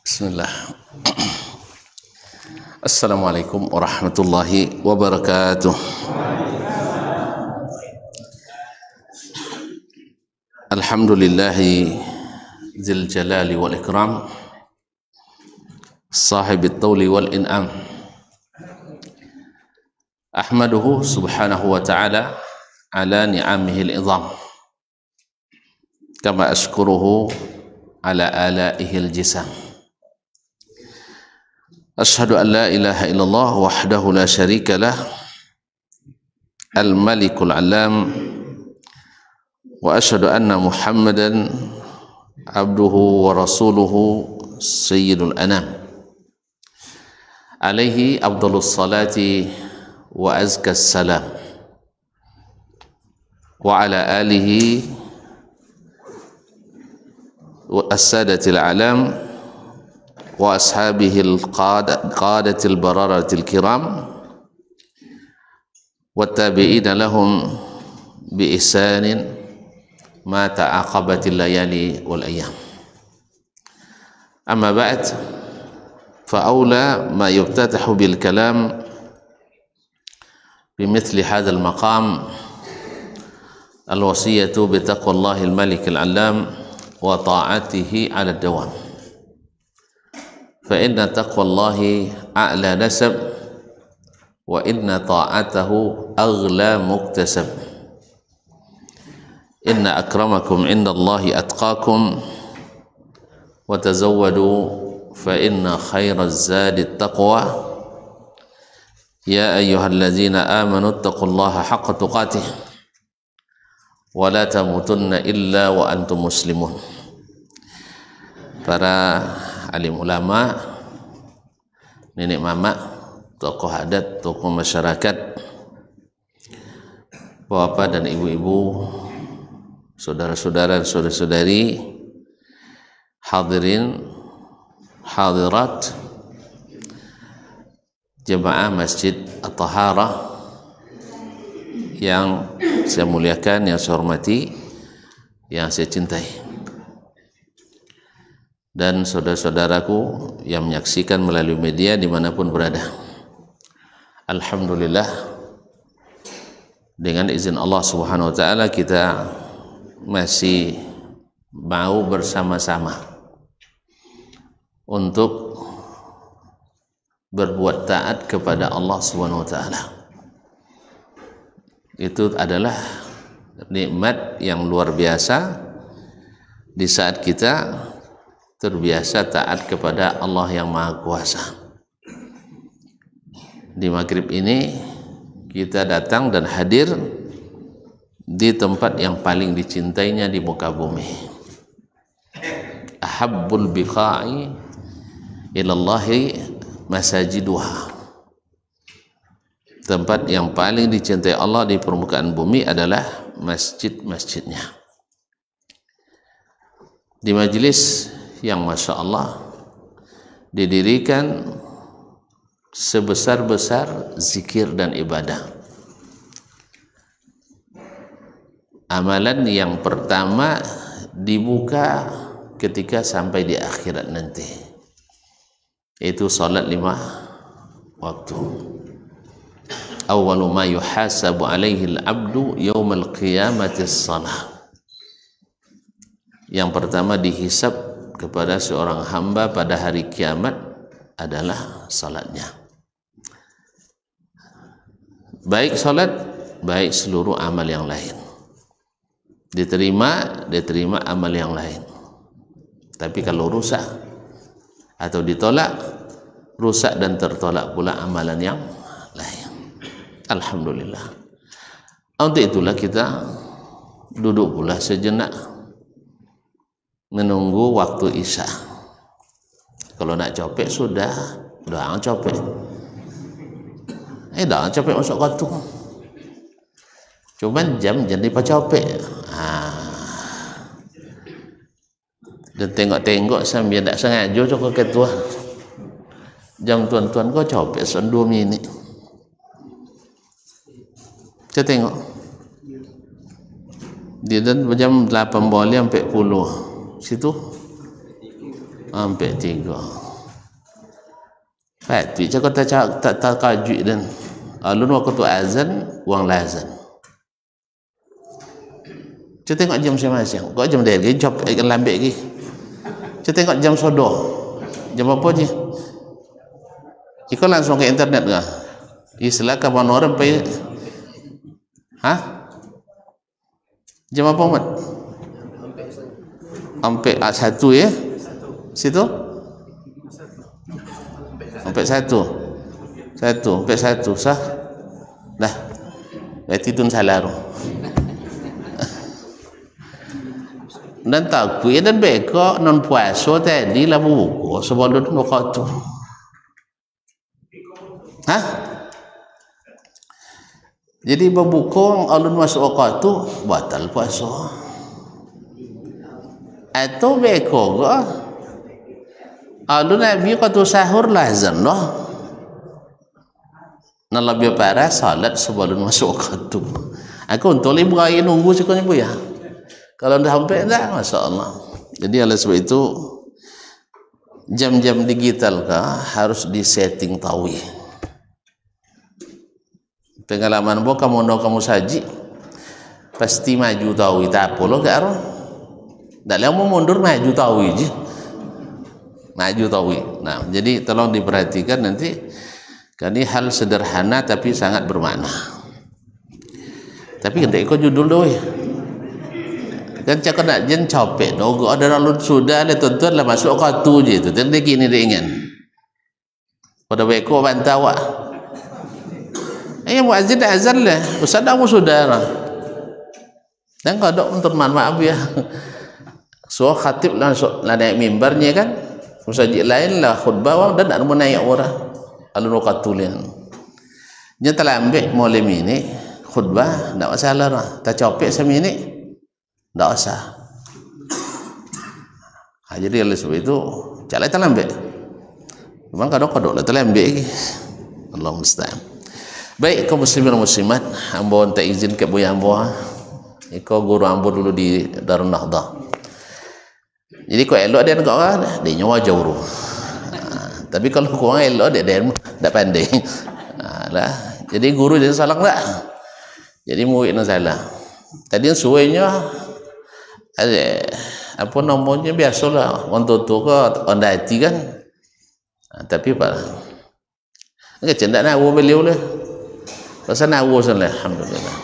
Bismillah. Assalamualaikum warahmatullahi wabarakatuh. Alhamdulillahi dzil jalali wal ikram, sahibit tawli wal in'am. Ahmaduhu subhanahu wa ta'ala ala ni'amihi al-idham, kama ashkuruhu ala alaihi al-jisam. Ashhadu an la ilaha illallah wahdahu la syarika lah, al-malikul alam, wa ashhadu anna muhammadan abduhu wa rasuluhu sayyidul anam, alaihi afdalus salati wa azkas salam, wa ala alihi wa as-sadatil alam wa ashabihil qadatil bararatil kiram wa tabi'ina lahum bi ihsanin ma ta'aqabatil layali wal ayyam. Amma ba'd, fa awla ma yuftatahu bil kalam bimithli hadzal maqam al-wasiyatu bi taqwallahi al-malik al-allam wa ta'atihi 'ala ad-dawam. Fa inna taqwallahi a'la nasab wa inna ta'atahu aghla muktasab. Inna akramakum indallahi atqakum wa tazawwadu fa inna khairaz zadi taqwa. Ya ayyuhalladzina amanu taqullaha haqqa tuqatih wa la tamutunna illa wa antum muslimun. Para alim ulama, nenek mama, tokoh adat, tokoh masyarakat, bapak dan ibu-ibu, saudara-saudara, saudara-saudari, hadirin, hadirat, jemaah Masjid At-Taharah yang saya muliakan, yang saya hormati, yang saya cintai, dan saudara-saudaraku yang menyaksikan melalui media dimanapun berada. Alhamdulillah, dengan izin Allah subhanahu wa ta'ala kita masih mau bersama-sama untuk berbuat taat kepada Allah subhanahu wa ta'ala. Itu adalah nikmat yang luar biasa di saat kita terbiasa taat kepada Allah yang Maha Kuasa. Di maghrib ini kita datang dan hadir di tempat yang paling dicintainya di muka bumi. Ahabbul biqa'i ilallahi masajiduha. Tempat yang paling dicintai Allah di permukaan bumi adalah masjid-masjidnya. Di majelis yang Masya Allah didirikan sebesar-besar zikir dan ibadah. Amalan yang pertama dibuka ketika sampai di akhirat nanti, itu salat 5 waktu. Awwalu ma yuhasabu alaihi al-abdu yaumal qiyamati as-salah. Yang pertama dihisab kepada seorang hamba pada hari kiamat adalah salatnya. Baik salat, baik seluruh amal yang lain. Diterima amal yang lain. Tapi kalau rusak atau ditolak, rusak dan tertolak pula amalan yang lain. Alhamdulillah. Untuk itulah kita duduk pula sejenak menunggu waktu isya. Kalau nak copek sudah, jangan copek. Jangan copek masuk waktu. Cuman jam jadi pacopek. Dan tengok-tengok sambil tak sengaja cokok ketua. Jam tuan-tuan kau copek 2 minit. Saya tengok. Dia dan jam 8 boleh sampai 10. Situ sampai 3. Fatwi cakap tak kajuk dan alun waktu azan wang lazan. Kita tengok jam masing-masing. Kau jam dia lagi job lambat lagi. Kita tengok jam sodoh. Jam apa je? Ikut langsung ke internet ke? Silakan mana orang pergi. Jam apa mat? Sampai 1 ya? Situ? Sampai 1. Sampai 1 sah? Dah. Berarti tu salah tu. Dan takut dan beka non puasa tadi lah buku sebelum waktu. Jadi berbuka alun masuk waktu batal puasa. Atau beka ke alun Nabi kata sahur lazan lah. Nak lebih parah salat sebelum masuk waktu. Aku untuk liburan nunggu sekolah ibu ya. Kalau dah sampai dah, Masya Allah. Jadi oleh sebab itu jam-jam digital harus disetting tahu. Pengalaman bo kamu saji pasti maju tahu tak apa lo gak ro. Tak lama mundur maju tahu je. Maju tahu. Nah, jadi tolong diperhatikan nanti. Kan ini hal sederhana tapi sangat bermakna. Tapi kan ikut judul doh. Kan cakap nak jen capek dogo ada lalu sudah ada tuan-tuan lah masuk waktu je tu tadi kini dia ingin pada beko bantawa muazzin dah azan lah ustaz dah sudah lah dan kalau untuk maaf ya so khatib langsung naik mimbarnya kan musajid lain lah khutbah dan nak naik orang lalu waktulian dia telah ambil malam ini khutbah tak masalah lah tak capek semini tak usah. Jadi oleh sebab itu jalan terlambat. Memang kadang-kadang lah terlambat lagi. Allah musta'an. Baik kaum muslimin dan muslimat, hamba tak izin ke boya hamba. Iko guru hamba dulu di Darun Nahdah. Jadi kau elok dia nak kan, dia nyawa jauh. Tapi kalau kau elok dia tak pandai. Lah. Jadi guru jadi salah tak? Jadi murid nak salah. Tadi suainya ada apa namanya biasalah orang tua ke orang dati kan tapi apa enggak cendak nawa beliau lah pasal nawa salah alhamdulillah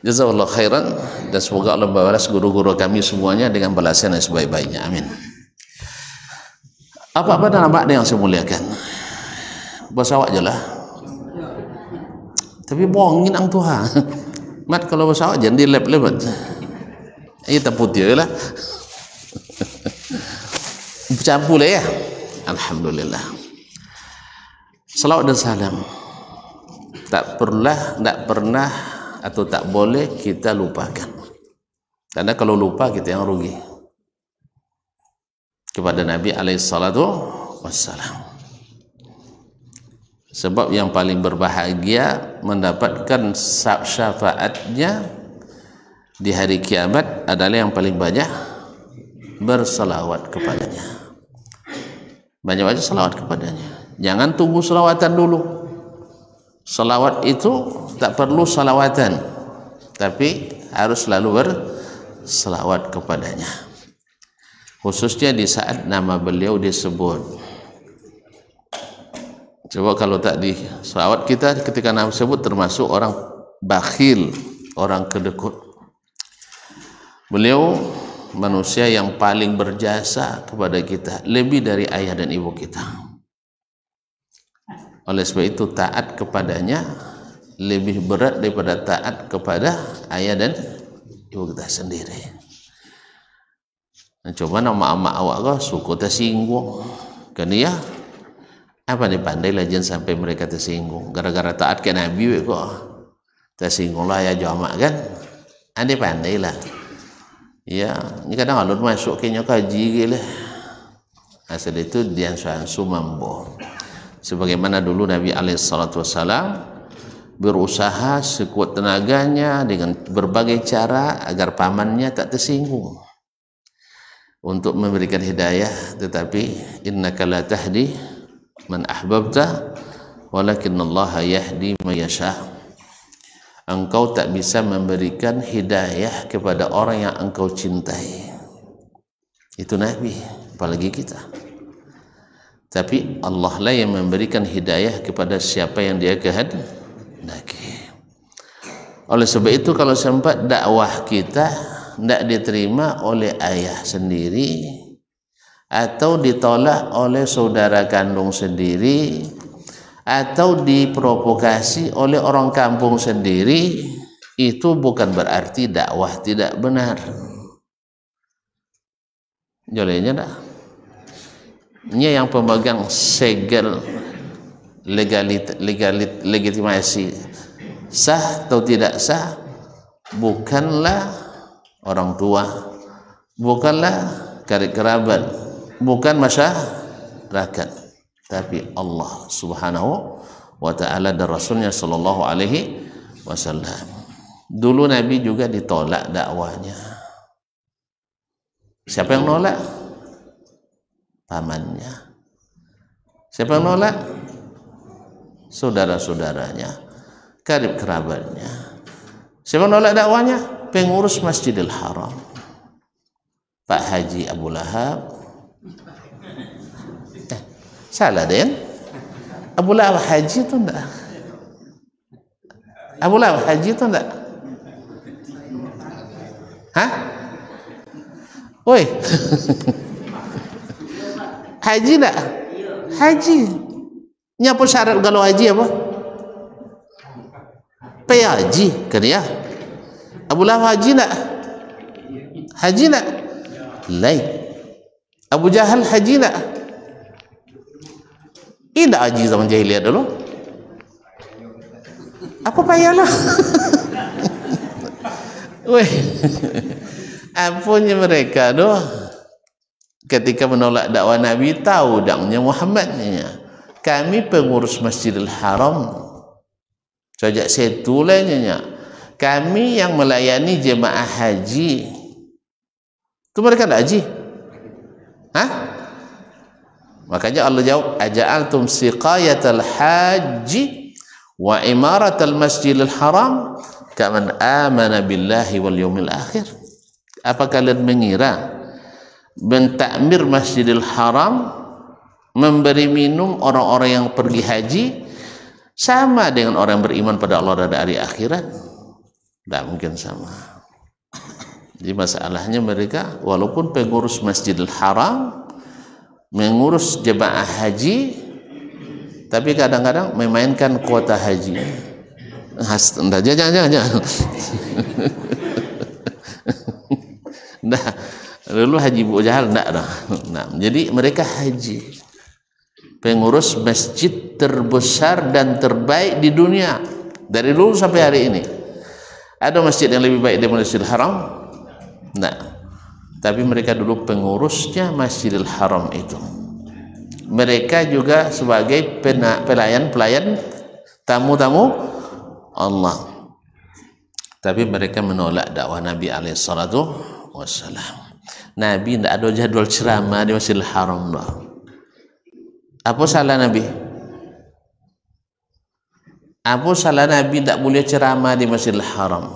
jazakallahu khairan dan semoga Allah membalas guru-guru kami semuanya dengan balasan yang sebaik-baiknya amin. Apa-apa nama yang saya muliakan bahasa awak je lah tapi bohongin ang Tuhan mat kalau bahasa awak jangan di lab-lab ini tak putih lah bercampur lah ya alhamdulillah. Salawat dan salam tak pernah atau tak boleh kita lupakan karena kalau lupa kita yang rugi kepada Nabi alaihissalatu wassalam. Sebab yang paling berbahagia mendapatkan syafaatnya di hari kiamat adalah yang paling banyak bersalawat kepadanya. Banyak-banyak salawat kepadanya. Jangan tunggu salawatan dulu. Salawat itu tak perlu salawatan, tapi harus selalu bersalawat kepadanya. Khususnya di saat nama beliau disebut. Coba kalau tak di salawat kita ketika nama disebut termasuk orang bakhil, orang kedekut. Beliau manusia yang paling berjasa kepada kita lebih dari ayah dan ibu kita. Oleh sebab itu taat kepadanya lebih berat daripada taat kepada ayah dan ibu kita sendiri. Nah, coba nama awak kau suku tersinggung kan ya apa nih pandai lah jangan sampai mereka tersinggung gara-gara taat ke Nabi kok tersinggung lah ya jamak kan anda pandai lah. Ya, ini kadang alun masuk kayaknya kaji gila. Asal itu dia suansu mambo. Sebagaimana dulu Nabi alaihissalatu wassalam berusaha sekuat tenaganya dengan berbagai cara agar pamannya tak tersinggung untuk memberikan hidayah, tetapi innaka la tahdi man ahbabta walakinallaha yahdi man yasha. Engkau tak bisa memberikan hidayah kepada orang yang engkau cintai. Itu Nabi, apalagi kita. Tapi Allah lah yang memberikan hidayah kepada siapa yang Dia kehendaki. Oleh sebab itu, kalau sempat dakwah kita tidak diterima oleh ayah sendiri atau ditolak oleh saudara kandung sendiri atau diprovokasi oleh orang kampung sendiri, itu bukan berarti dakwah tidak benar. Jolenya dah. Ini yang pemegang segel legitimasi sah atau tidak sah bukanlah orang tua, bukanlah karib kerabat, bukan masyarakat, tapi Allah Subhanahu wa ta'ala dan Rasulnya sallallahu alaihi wasallam. Dulu Nabi juga ditolak dakwahnya. Siapa yang nolak? Pamannya. Siapa yang nolak? Saudara-saudaranya, karib kerabatnya. Siapa yang nolak dakwahnya? Pengurus Masjidil Haram, Pak Haji Abu Lahab. Salah Den, Abu Lahab Haji itu enggak? Abu Lahab Haji itu enggak? Hah? Woi. Haji enggak? Haji. Nyapa syarat kalau haji apa? Haji kan ya? Abu Lahab haji enggak? Haji enggak? Lai. Abu Jahal haji enggak? Tidak haji zaman jahiliyah dulu. Apa payahlah? Weh, ampunnya mereka doh. Ketika menolak dakwah Nabi, tahu dangnya Muhammadnya. Kami pengurus Masjidil Haram. Sejak setulanya, kami yang melayani jemaah haji. Itu mereka tidak haji? Hah? Makanya Allah jawab, aja'altum siqayatal haji wa imaratal masjidil haram kaman amana billahi wal yawmil akhir. Apa kalian mengira mentakmir Masjidil Haram, memberi minum orang-orang yang pergi haji sama dengan orang yang beriman pada Allah dan hari akhirat? Tidak mungkin sama. Jadi masalahnya mereka walaupun pengurus Masjidil Haram, mengurus jemaah haji, tapi kadang-kadang memainkan kuota haji. Jangan. Nah, dulu Haji Bu Jahal enggak dah. Nah, jadi mereka haji, pengurus masjid terbesar dan terbaik di dunia dari dulu sampai hari ini. Ada masjid yang lebih baik daripada Masjidil Haram? Nah, tapi mereka dulu pengurusnya Masjidil Haram itu. Mereka juga sebagai pelayan tamu-tamu Allah. Tapi mereka menolak dakwah Nabi alaihi salatu wassalam. Nabi tidak ada jadwal ceramah di Masjidil Haram dah. Apa salah Nabi? Apa salah Nabi tidak boleh ceramah di Masjidil Haram?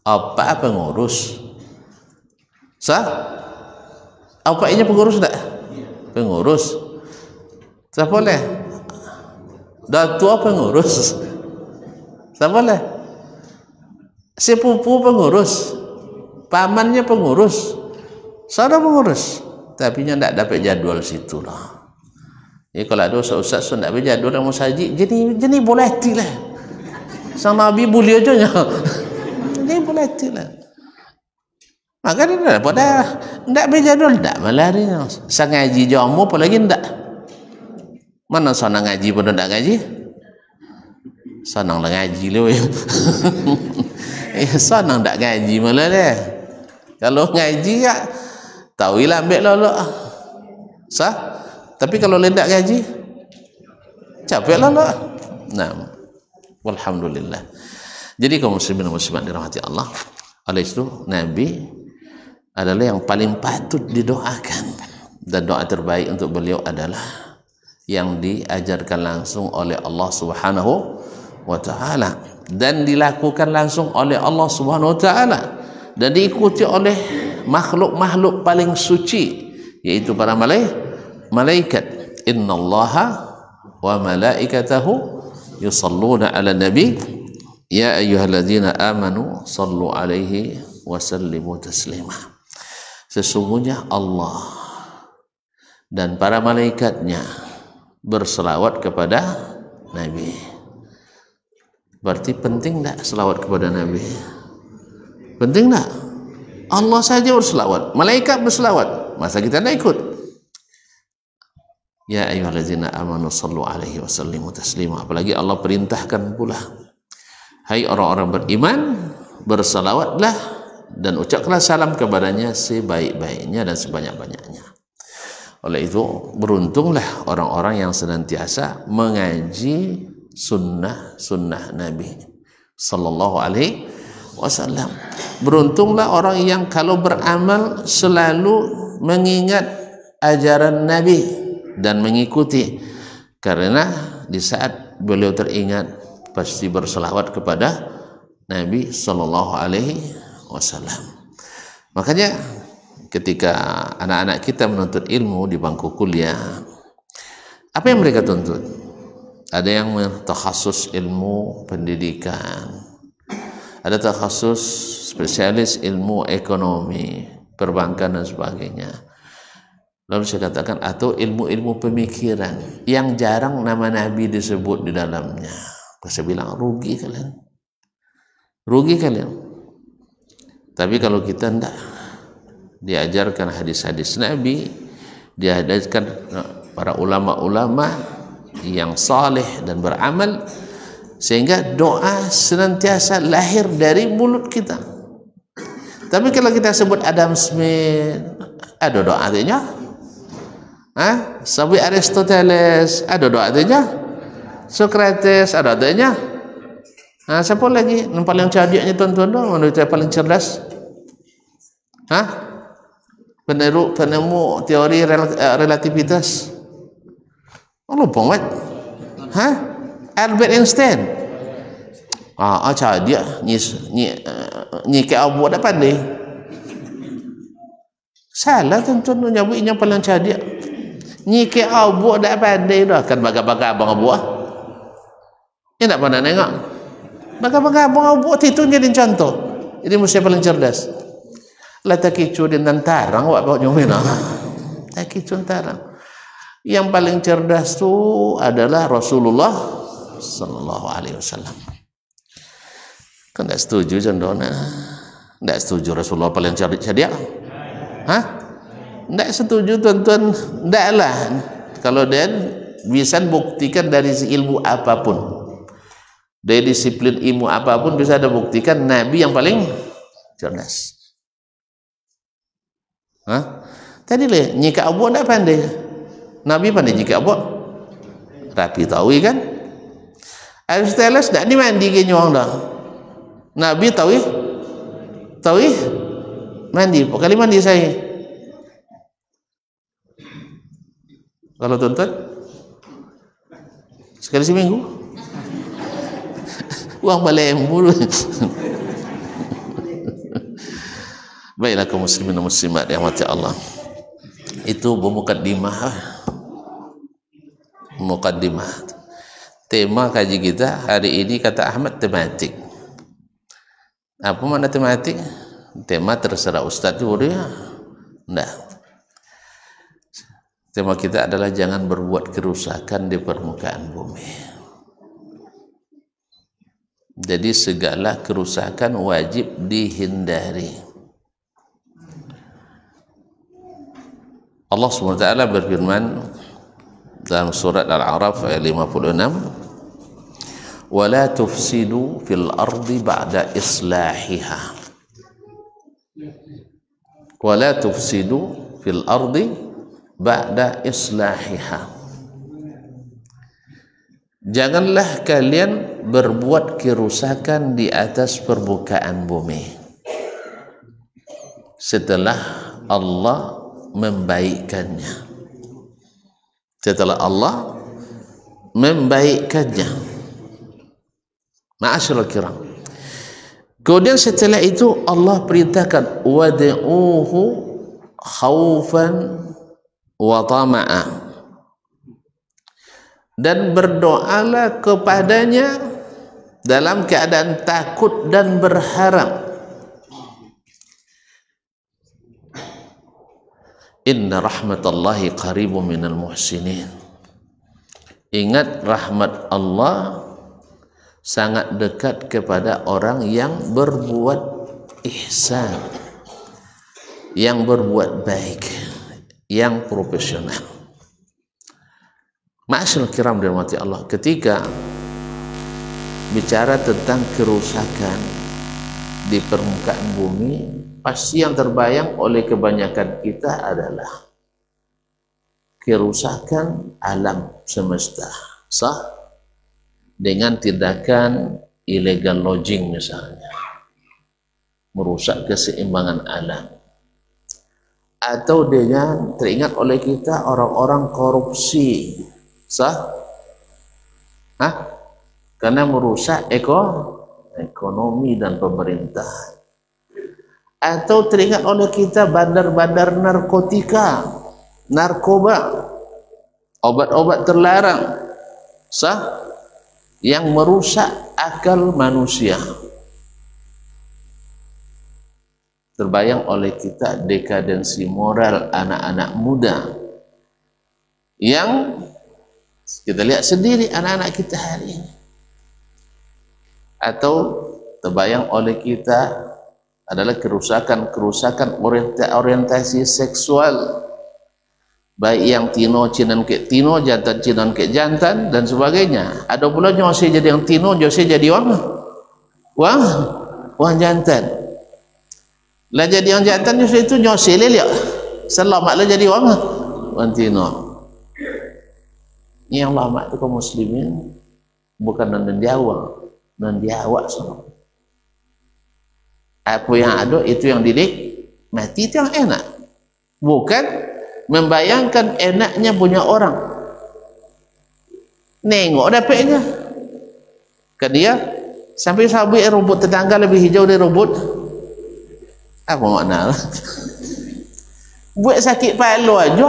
Apa pengurus? Sah? Apa ini pengurus tak? Pengurus. Sah boleh? Dah tua pengurus. Sah boleh? Sepupu pengurus. Pamannya pengurus. Saudara pengurus. Tapi nya tidak dapat jadwal situ lah. Jadi kalau ada ustaz tidak dapat jadwal yang mau saji, jadi boleh lah. Sang Nabi boleh aja nya. Jadi boleh lah. Maka dia pada tidak berjadwal, tidak malari. Sang ngaji jamu apalagi tidak. Mana sana ngaji pada tidak ngaji? Sanang lah ngaji lu. Sanang tak ngaji malah deh. Kalau ngaji ya tahuilah ambil lalu sah. Tapi kalau lendak ngaji capek lalu. Nah, Walhamdulillah. Jadi kaum muslimin dan muslimat dirahmati Allah, oleh itu Nabi adalah yang paling patut didoakan, dan doa terbaik untuk beliau adalah yang diajarkan langsung oleh Allah Subhanahu wa taala dan dilakukan langsung oleh Allah Subhanahu wa taala dan diikuti oleh makhluk-makhluk paling suci, yaitu para malaikat. Innallaha wa malaikatahu yusalluna 'alan nabi ya ayyuhalladzina amanu sallu 'alaihi wa sallimu taslima. Sesungguhnya Allah dan para malaikatnya berselawat kepada Nabi. Berarti penting tak selawat kepada Nabi? Penting tak? Allah saja berselawat, malaikat berselawat, masa kita tidak ikut? Ya ayyuhalladzina amanu sallu 'alaihi wa sallimu taslima. Apalagi Allah perintahkan pula, hai orang-orang beriman, berselawatlah dan ucapkanlah salam kepadanya sebaik-baiknya dan sebanyak-banyaknya. Oleh itu beruntunglah orang-orang yang senantiasa mengaji sunnah Nabi sallallahu alaihi wasallam. Beruntunglah orang yang kalau beramal selalu mengingat ajaran Nabi dan mengikuti, karena di saat beliau teringat pasti berselawat kepada Nabi sallallahu alaihi wasallam. Makanya ketika anak-anak kita menuntut ilmu di bangku kuliah, apa yang mereka tuntut? Ada yang takhasus ilmu pendidikan, ada takhasus spesialis ilmu ekonomi, perbankan dan sebagainya. Lalu saya katakan, atau ilmu-ilmu pemikiran yang jarang nama Nabi disebut di dalamnya. Saya bilang, rugi kalian. Rugi kalian. Tapi kalau kita tidak diajarkan hadis-hadis Nabi, diajarkan para ulama-ulama yang saleh dan beramal, sehingga doa senantiasa lahir dari mulut kita. Tapi kalau kita sebut Adam Smith, ada doa artinya? Sampai Aristoteles, ada doa artinya? Socrates, ada artinya? Siapa lagi yang paling cerdiknya tuan-tuan dong, manusia paling cerdas? Penemu teori relativitas. Lupa mat. Albert Einstein. Cerdik ni ke abu dah pandai. Salah tuan-tuan nyebut yang paling cerdik. Ni ke abu dah pandai dah, kan baga-baga abang abu. Ni nak pandai tengok. Baga-baga abang abu itu jadi contoh. Ini manusia paling cerdas. Lah tak kicu di nantarang wak bawa nyumina. Tak kicu nantarang. Yang paling cerdas tu adalah Rasulullah sallallahu alaihi wasallam. Kan tak setuju contohnya? Tak setuju Rasulullah paling cerdik? Tak setuju tuan-tuan? Taklah. Kalau dia bisa buktikan dari ilmu apapun, dari disiplin ilmu apapun bisa ada buktikan Nabi yang paling cerdas. Tadi le nyika abu tak pandai, Nabi pandai nyika abu, rapi tahu kan? Aristoteles tak ni mandi ke nyuang dah, Nabi tahu mandi, kali mandi saya. Kalau tuan-tuan sekali seminggu, uang balik mulu. Baiklah kaum muslimin dan muslimat yang mati Allah. Itu mukaddimah. Tema kaji kita hari ini, kata Ahmad, tematik. Apa makna tematik? Tema terserah ustaz tu dia. Enggak. Tema kita adalah jangan berbuat kerusakan di permukaan bumi. Jadi segala kerusakan wajib dihindari. Allah SWT berfirman dalam surat Al-A'raf ayat 56, وَلَا تُفْسِدُوا فِي الْأَرْضِ بَعْدَ إِصْلَاحِهَا وَلَا تُفْسِدُوا فِي الْأَرْضِ بَعْدَ إِصْلَاحِهَا. janganlah kalian berbuat kerusakan di atas permukaan bumi setelah Allah membaikkannya. Setelah Allah membaikkannya. Ma'asyiral kiram. Kemudian setelah itu Allah perintahkan wad'uhu khaufan wa tama'a, dan berdoalah kepadanya dalam keadaan takut dan berharap. Inna rahmatallahi qaribun minal muhsinin. Ingat, rahmat Allah sangat dekat kepada orang yang berbuat ihsan, yang berbuat baik, yang profesional. Ma'asyiral kiram dirahmati Allah, ketika bicara tentang kerusakan di permukaan bumi, pasti yang terbayang oleh kebanyakan kita adalah kerusakan alam semesta, sah? Dengan tindakan illegal logging misalnya, merusak keseimbangan alam, atau dengan teringat oleh kita orang-orang korupsi, sah? Karena merusak ekonomi dan pemerintah. Atau teringat oleh kita bandar-bandar narkotika, narkoba, obat-obat terlarang, sah? Yang merusak akal manusia. Terbayang oleh kita dekadensi moral anak-anak muda yang kita lihat sendiri anak-anak kita hari ini. Atau terbayang oleh kita adalah kerusakan orientasi seksual, baik yang tino cinan ke tino, jantan cinan ke jantan dan sebagainya. Ada pula nyose jadi yang tino, nyose jadi wang jantan. Lah jadi yang jantan nyose itu nyose leliak. Selamatlah jadi wang tino. Ini yang lama itu kaum muslimin bukan non diawak semua. Apa yang ada itu yang dinikmati, itu yang enak. Bukan membayangkan enaknya punya orang. Nengok dapatnya. Kan dia sampai sabit rumput tetangga lebih hijau dari rumput. Apa makna? Buat sakit palu aja.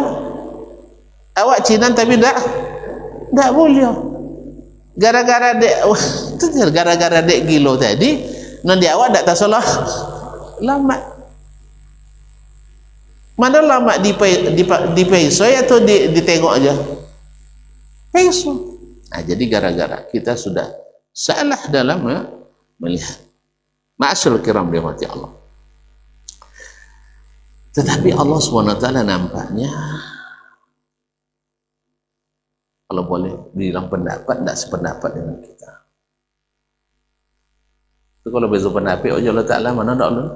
Awak cinan tapi tak boleh. Gara-gara dek gilo tadi, non dia awak tak salah lama. Mana lama di peisoi atau ditengok aja? Peisoi. Nah, jadi gara-gara kita sudah salah dalam melihat. Ma'asyiral kiram dirahmati Allah. Tetapi Allah SWT nampaknya, kalau boleh bilang pendapat, tidak sependapat dengan kita. Itu kalau beza pendapat, oh Allah Ta'ala mana tak Allah?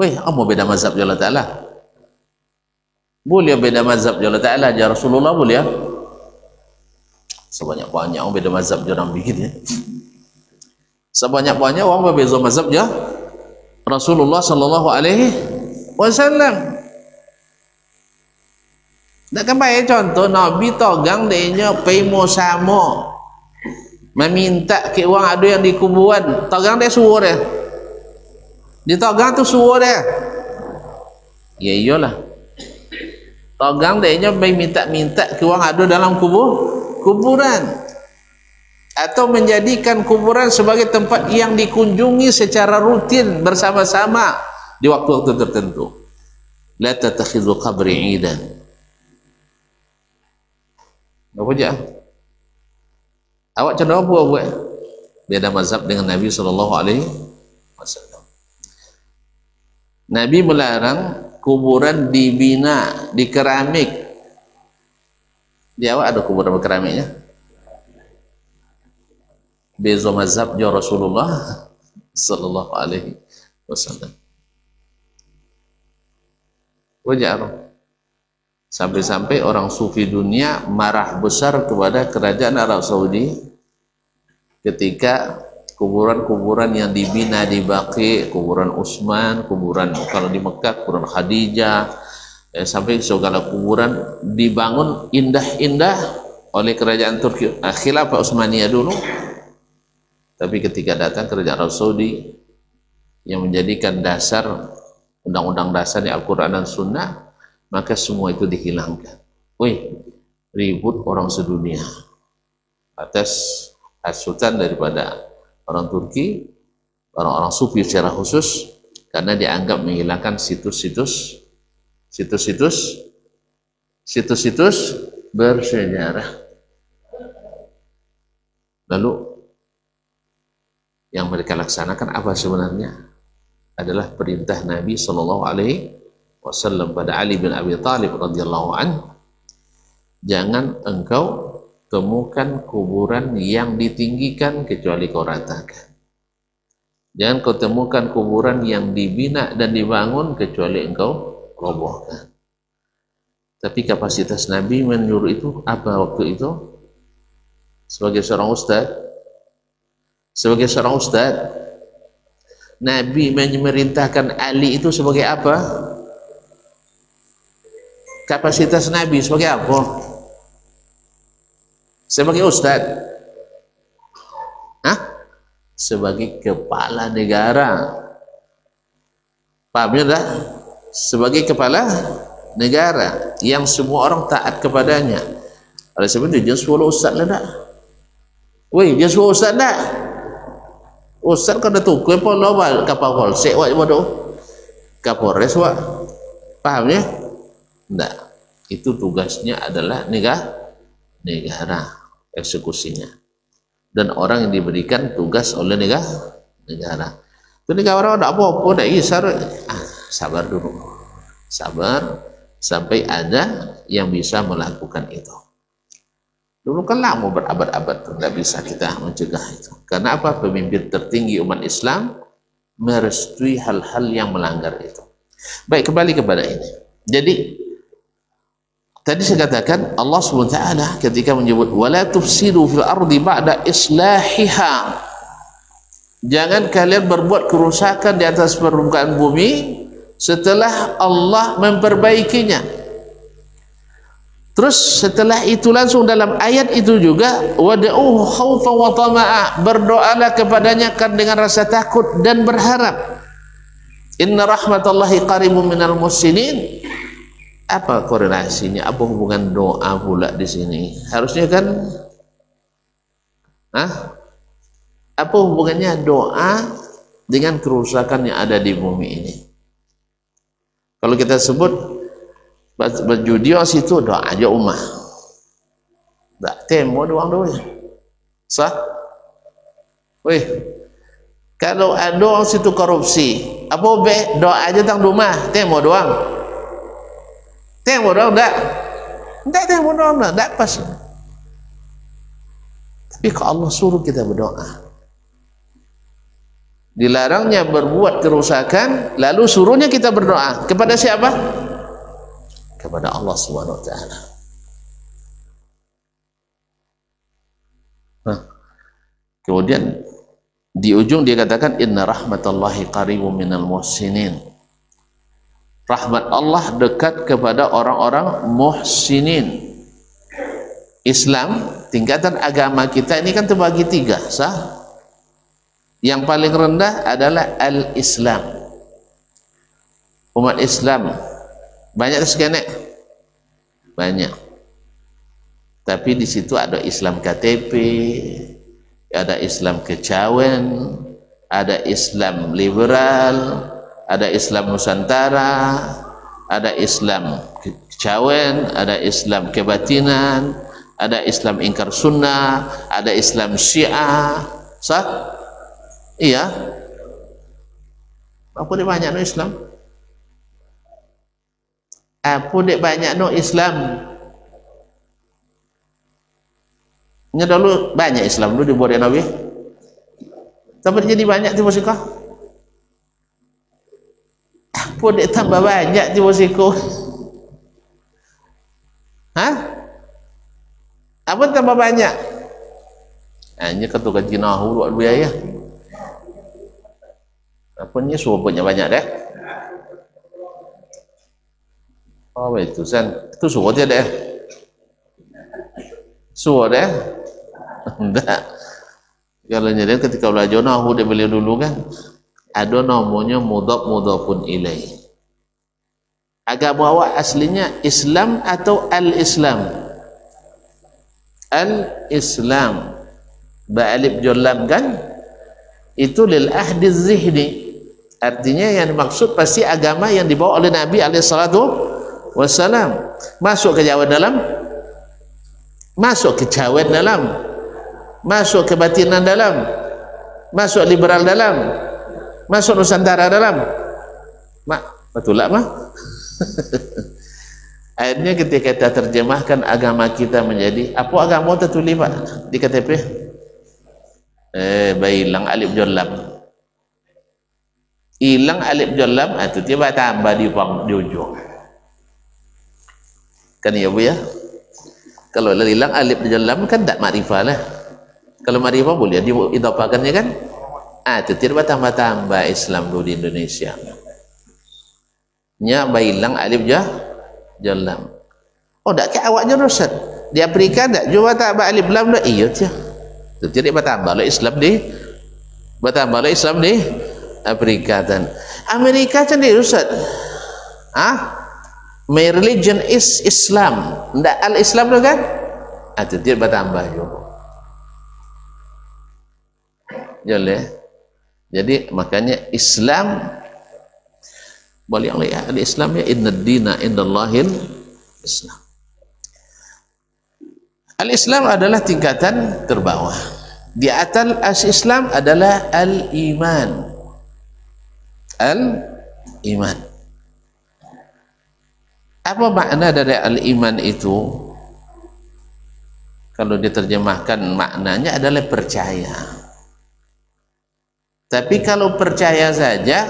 Weh, apa beda mazhab Allah Ta'ala? Boleh beda mazhab Allah Ta'ala, ya Rasulullah boleh ya? Sebanyak-banyak orang beda mazhab orang bikin ya. Sebanyak-banyak orang berbeza mazhab ya Rasulullah sallallahu alaihi wasallam. Nak kembali contoh Nabi togang dia pemo sama meminta ke orang ada yang di kuburan, togang dia suruh dia. Ditogang tu suruh dia. Ya iyalah. Togang dia minta-minta ke orang ada dalam kuburan. Atau menjadikan kuburan sebagai tempat yang dikunjungi secara rutin bersama-sama di waktu-waktu tertentu. La tattakhidhu qabri 'idan. Apa je? Awak cenderung apa buat? Beda mazhab dengan Nabi sallallahu alaihi wasallam. Nabi melarang kuburan dibina di keramik. Di awak ada kuburan keramiknya. Bezo mazhab ya Rasulullah sallallahu alaihi wasallam. Wajar. Sampai-sampai orang sufi dunia marah besar kepada kerajaan Arab Saudi ketika kuburan-kuburan yang dibina di Baqi, kuburan Utsman, kuburan kalau di Mekah kuburan Khadijah, sampai segala kuburan dibangun indah-indah oleh kerajaan Turki, Khilafah Utsmaniyah dulu. Tapi ketika datang kerajaan Arab Saudi yang menjadikan dasar undang-undang dasar di Al-Quran dan Sunnah, maka semua itu dihilangkan. Wih, ribut orang sedunia atas hasutan daripada orang Turki, orang-orang sufi secara khusus, karena dianggap menghilangkan situs-situs bersejarah. Lalu yang mereka laksanakan apa sebenarnya? Adalah perintah Nabi Sallallahu Alaihi Wasallam pada Ali bin Abi Thalib radhiyallahu anhu, jangan engkau temukan kuburan yang ditinggikan kecuali kau ratakan. Jangan kau temukan kuburan yang dibina dan dibangun kecuali engkau robohkan. Tapi kapasitas Nabi menyuruh itu apa waktu itu? Sebagai seorang ustaz, Nabi memerintahkan Ali itu sebagai apa? Kapasitas Nabi sebagai apa? Sebagai ustaz? Sebagai kepala negara. Pahamnya dah? Sebagai kepala negara yang semua orang taat kepadanya. Oleh sebab itu, jangan suruh ustaz lah tak? Weh, jangan suruh ustaz tak? Ustaz kan dah tukar pun lawan kapal polsek wak bodoh. Kapolres wak. Paham ya? Tidak, itu tugasnya adalah negara eksekusinya, dan orang yang diberikan tugas oleh negara. Itu negara tidak apa-apa, tidak isar. Sabar dulu, sabar sampai ada yang bisa melakukan itu. Dulu kan lama berabad-abad tidak bisa kita mencegah itu. Karena apa? Pemimpin tertinggi umat Islam merestui hal-hal yang melanggar itu. Baik, kembali kepada ini. Jadi tadi saya katakan Allah SWT ketika menyebut wala tufsidu fil ardi ba'da islahiha, jangan kalian berbuat kerusakan di atas permukaan bumi setelah Allah memperbaikinya. Terus setelah itu langsung dalam ayat itu juga wad'uhu khaufan wa tama'a, berdoalah kepadanya dengan rasa takut dan berharap. Inna rahmatallahi qaribun minal muhsinin. Apa korelasinya? Apa hubungan doa pula di sini? Harusnya kan, apa hubungannya doa dengan kerusakan yang ada di bumi ini? Kalau kita sebut berjudio situ doa aja umah, tak temo doang doa, sah? Weh, kalau ada orang situ korupsi, apa be doa aja tang rumah, temo doang. Tengok dong, tak tengok dong, tak pas. Tapi kalau Allah suruh kita berdoa, dilarangnya berbuat kerusakan, lalu suruhnya kita berdoa kepada siapa? Kepada Allah Subhanahu Wa Taala. Kemudian di ujung dia katakan inna rahmatallahi qaribun minal muhsinin. Rahmat Allah dekat kepada orang-orang muhsinin. Islam, tingkatan agama kita ini kan terbagi 3, sah? Yang paling rendah adalah al-Islam. Umat Islam banyak sekali, banyak. Tapi di situ ada Islam KTP, ada Islam kecawen, ada Islam liberal, ada Islam Nusantara, ada Islam kecawen, ada Islam kebatinan, ada Islam ingkar sunnah, ada Islam Syiah. Sah? Iya. Apa dia banyak no Islam? Apa dia banyak no Islam? Nya dulu banyak Islam dulu di Borneo Nabi. Tapi jadi banyak di Mosiko. Apa dia tambah banyak di Mosiko? Hah? Apa tambah banyak? Hanya ketua jinahu luar biaya. Apanya suruh punya banyak deh. Oh itu San, itu suruh dia deh. Suruh deh. Enggak. Kalau nyadar ketika belajar nahu dia beli dulu kan, ada namanya mudhaf-mudhafun ilaih. Agama awak aslinya Islam atau al-Islam? Al-Islam. Ba'alif jolam kan? Itu lil ahdi zihni. Artinya yang dimaksud pasti agama yang dibawa oleh Nabi SAW. Masuk ke Jawa dalam, masuk ke Jawa dalam, masuk kebatinan dalam, masuk liberal dalam, masuk Nusantara dalam. Betul lah mah. Akhirnya ketika kita terjemahkan agama kita menjadi apa agama tertulis Pak di KTP? Hilang alif jolam. Hilang alif jolam, itu tiba tambah di ujung. Kan ya Bu ya? Kalau hilang alif jolam kan tak makrifah lah. Kalau makrifah boleh diidafakannya kan? Itu tiba tambah Islam dulu di Indonesia. Nya hilang alif jolam. Oh tak ke awaknya Ustaz. Di Afrika tak juga tak alif lam dah. Iya dia. Tu jadi bertambah Islam di Afrika dan Amerika macam ni Ustaz. My religion is Islam. Ndak al-Islam tu kan? Itu dia bertambah juga. Jadi makanya Islam boleh yang lihat al-Islam ya inna dina indallahil Islam. Al-Islam adalah tingkatan terbawah. Di atas Islam adalah al-iman. Al-iman. Apa makna dari al-iman itu? Kalau diterjemahkan maknanya adalah percaya. Tapi kalau percaya saja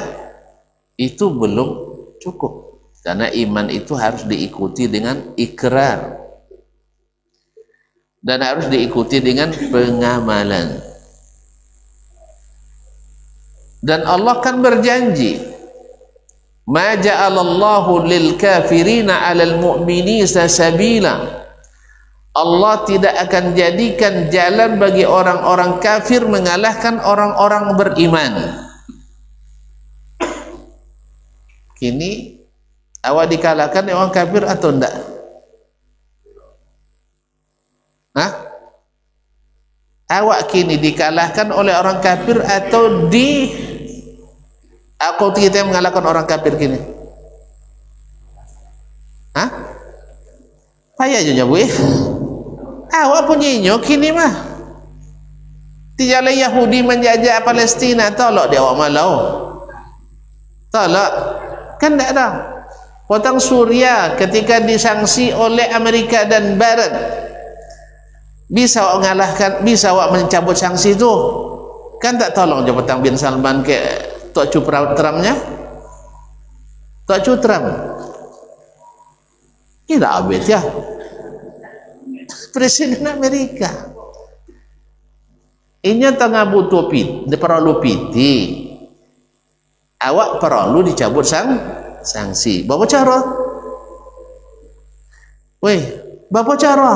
itu belum cukup. Karena iman itu harus diikuti dengan ikrar. Dan harus diikuti dengan pengamalan. Dan Allah kan berjanji, ma ja'alallahu lil kafirina 'alal mu'minina sabila. Allah tidak akan jadikan jalan bagi orang-orang kafir mengalahkan orang-orang beriman. Kini awak dikalahkan orang kafir atau enggak? Awak kini dikalahkan oleh orang kafir atau kita yang mengalahkan orang kafir kini? Payah je bu. Awak punya nyok kini mah. Tiada Yahudi menjajah Palestina, tolak dia awak malau. Tolak. Kan tak ada. Potong Suria ketika disangsi oleh Amerika dan Barat. Bisa awak mengalahkan, bisa awak mencabut sanksi itu. Kan tak tolong je petang bin Salman ke Tok Cu Trumpnya. Tok Cu Trump. Tidak habis ya. Presiden Amerika. Ini tengah butuh perlu piti. Awak perlu dicabut sanksi. Berapa cara? Weh, berapa cara?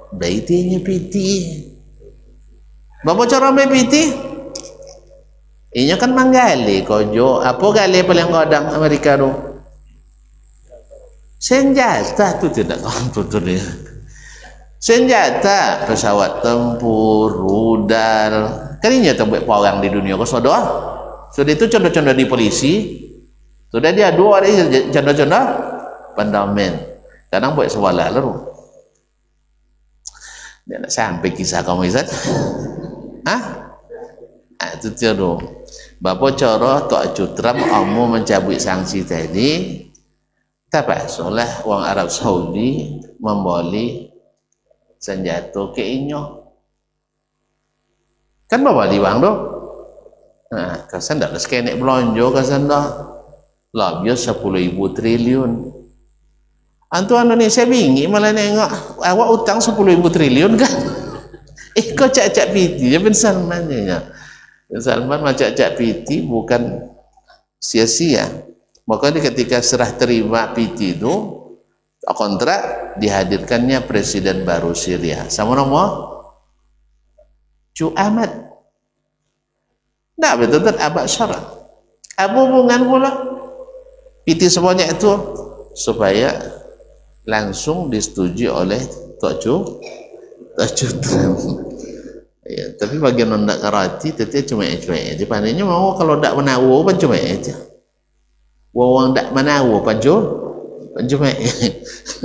Baitinya piti. Berapa cara piti? Ini kan manggali kojo. Apa gali paling kodang Amerika tu? Senjata tu tidak komputer dia. Senjata, pesawat tempur, rudal. Kan ini tempat orang di dunia kau sudah. Sudah itu contoh-contoh di polisi. Sudah dia dua hari contoh-contoh pendamen. Kadang buat sewalah lalu. Dia nak sampai kisah kamu Izat. Itu dia tu. Bapa cara Tok Cu Trump mau mencabut sanksi tadi. Tak solah orang Arab Saudi membeli senjata ke inyo. Kan bawa di wang tu. Kasan dah skenek belanja kasan dah. Lebih 10.000 triliun. Antuan Indonesia bingit malah nengok awak utang 10.000 triliun kan. Kau cak-cak piti je Bin Salman ya. Bin Salman macam cak piti bukan sia-sia. Makanya ketika serah terima piti itu kontrak, dihadirkannya presiden baru Syria. Sama nama Cu Ahmad. Nah betul-betul abad syarat. Apa hubungan pula piti semuanya itu supaya langsung disetujui oleh Tok Cu Trump. Ya, tapi bagi orang nak karati tetap cuek-cuek aja. Pandainya mau kalau tak menawa pun cuek aja. Orang tak menawa pun cuek.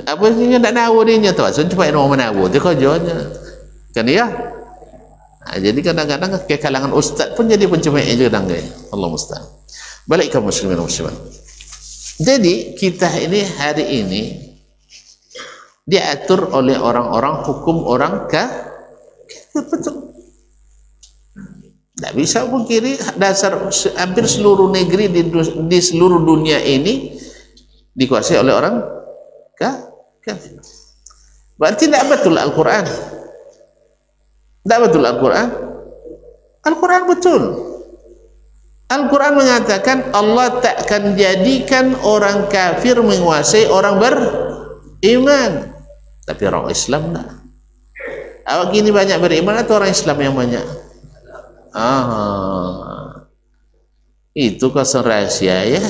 Apa sih yang tak nawa dia tu? So cuek orang menawa tu kerjanya. Kan ya? Jadi kadang-kadang ke kalangan ustaz pun jadi pencuek aja kadang gaya. Allah musta'an. Balik ke muslimin muslimat. Jadi kita ini hari ini diatur oleh orang-orang hukum orang betul. Tak bisa pungkiri dasar hampir seluruh negeri di seluruh dunia ini dikuasai oleh orang kafir. Berarti tidak betul Al-Quran. Tidak betul Al-Quran. Al-Quran betul. Al-Quran mengatakan Allah takkan jadikan orang kafir menguasai orang beriman. Tapi orang Islam tak. Awak gini banyak beriman atau orang Islam yang banyak? Itu kosong rahasia ya.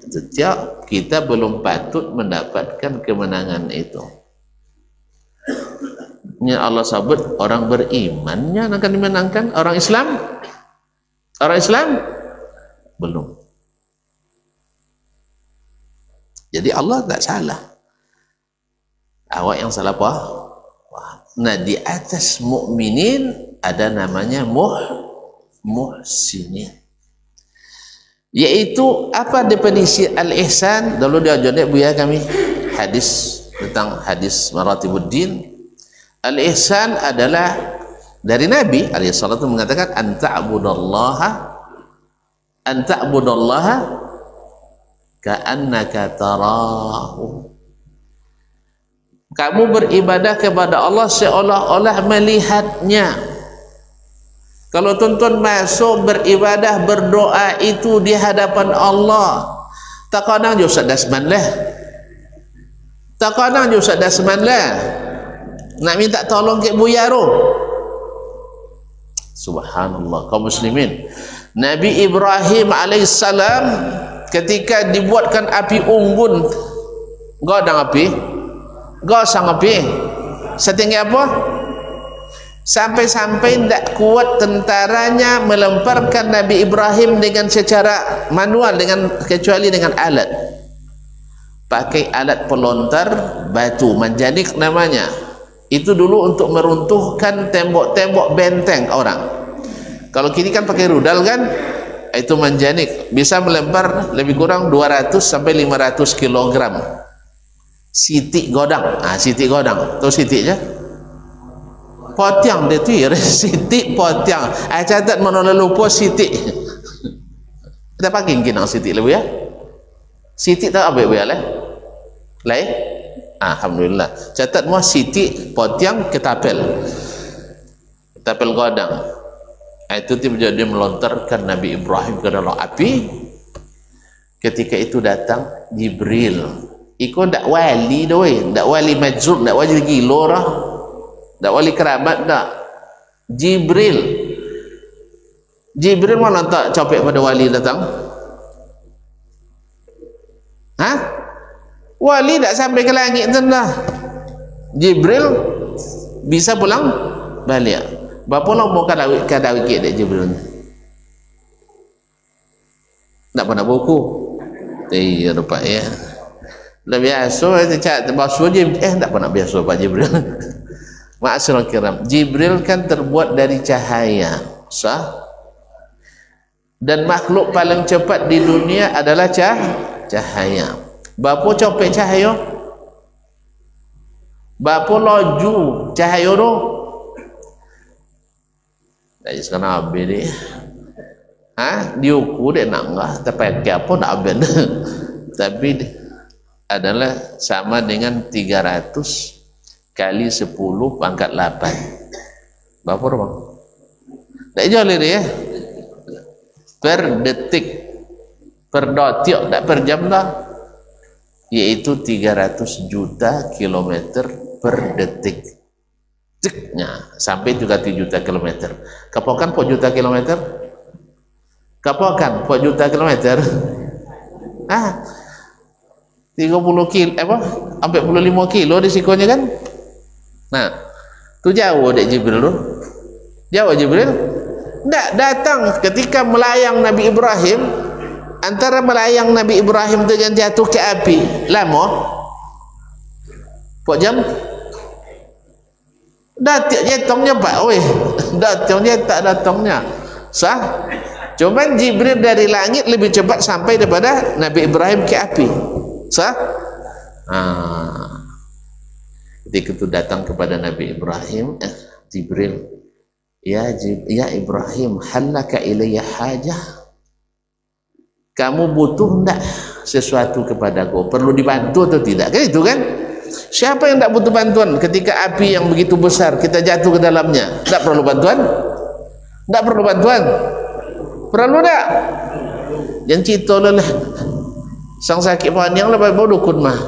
Setiap kita belum patut mendapatkan kemenangan itu. Yang Allah sebut orang berimannya akan dimenangkan. Orang Islam belum. Jadi Allah tak salah. Awak yang salah apa? Nah di atas mukminin ada namanya muhsinin, yaitu apa definisi al-ihsan? Dulu dia ajar buya kami hadis tentang hadis maratibuddin. Al-ihsan adalah dari Nabi alaihi salatu mengatakan anta'budallaha ka'annaka tarahu. Kamu beribadah kepada Allah seolah-olah melihatnya. Kalau tuan-tuan masuk beribadah berdoa itu di hadapan Allah, tak kadang je Ustaz Dasman lah. Tak kadang je Ustaz Dasman lah. Nak minta tolong ke Buya tu. Subhanallah kaum muslimin. Nabi Ibrahim alaihissalam ketika dibuatkan api unggun, godang api, gosong api, setinggi apa? Sampai-sampai tidak kuat tentaranya melemparkan Nabi Ibrahim dengan secara manual, kecuali dengan alat. Pakai alat pelontar batu, manjanik namanya. Itu dulu untuk meruntuhkan tembok-tembok benteng orang. Kalau kini kan pakai rudal kan, itu manjanik, bisa melempar lebih kurang 200 sampai 500 kg. Sitik godang, sitik godang, tahu sitik je? Potiang dia tu ya, sitik potiang. Catat mana lupa sitik. Kita pakai kinang sitik lebih ya. Sitik tahu apa ya lah? Lain? Alhamdulillah. Catat semua sitik potiang ketapel godang. Itu dia melontarkan Nabi Ibrahim ke dalam api. Ketika itu datang Jibril. Iko ndak wali doi, ndak wali majzub, ndak wali gilo dah. Ndak wali kerabat dak. Jibril mana tak capek pada wali datang? Wali tak sampai ke langit tu dah. Jibril bisa pulang balik. Berapa lama kadawik dek Jibril? Tak pernah buku. Rupa ya. Dah biasa cak basuh je tak pernah biasa Pak Jibril. Ma'asyiral kiram, Jibril kan terbuat dari cahaya, sah? Dan makhluk paling cepat di dunia adalah cahaya. Berapa cepet cahaya? Berapa laju cahaya tu? Dah sekarang habis ni. Diukur dia nak enggak, tapi apa nak habis. Tapi adalah sama dengan 300 kali 10 pangkat 8. Berapa bang? Tak jual ini ya. Per detik, per detik, tak per jam dah. Yaitu 300 juta kilometer per detik. Ceknya sampai 300 juta kilometer. Kapokan po juta kilometer? Kapokan po juta kilometer? 30 kilo apa? Sampai 45 kilo risikonya kan? Nah, tu jauh dek Jibril tu. Jauh Jibril? Tak datang ketika melayang Nabi Ibrahim. Antara melayang Nabi Ibrahim dengan jatuh ke api lama pok jam datang jatuhnya pak weh datangnya tak datangnya sah. Cuman Jibril dari langit lebih cepat sampai daripada Nabi Ibrahim ke api sah. Ketika itu datang kepada Nabi Ibrahim Jibril, ya Ibrahim, halaka ilayya hajah, kamu butuh enggak sesuatu kepadaku, perlu dibantu atau tidak, kan itu kan. Siapa yang tidak butuh bantuan ketika api yang begitu besar kita jatuh ke dalamnya? Tidak perlu bantuan? Tidak perlu bantuan? Perlu tak? Yang cerita lah sang sakit panjang lah baru dukun mah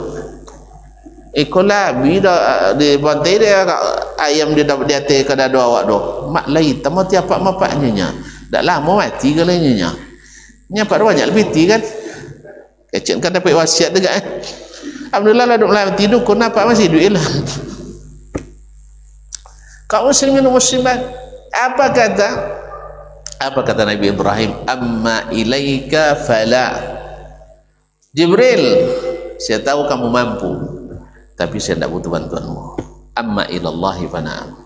ikolabi di pantai dia ayam dia dapat di atas kada dua awak do mak lain tamat tiap mapaknya tak lama mati ke lainnya nyapak banyak lebih ti kan kecil kan dapat wasiat dekat alhamdulillah lah duk mati dukun apa masih duit lah. Kaum muslimin muslimat, apa kata Nabi Ibrahim, amma ilaika fala, Jibril, saya tahu kamu mampu tapi saya tidak butuh bantuanmu. Amma ilallahi fana'am,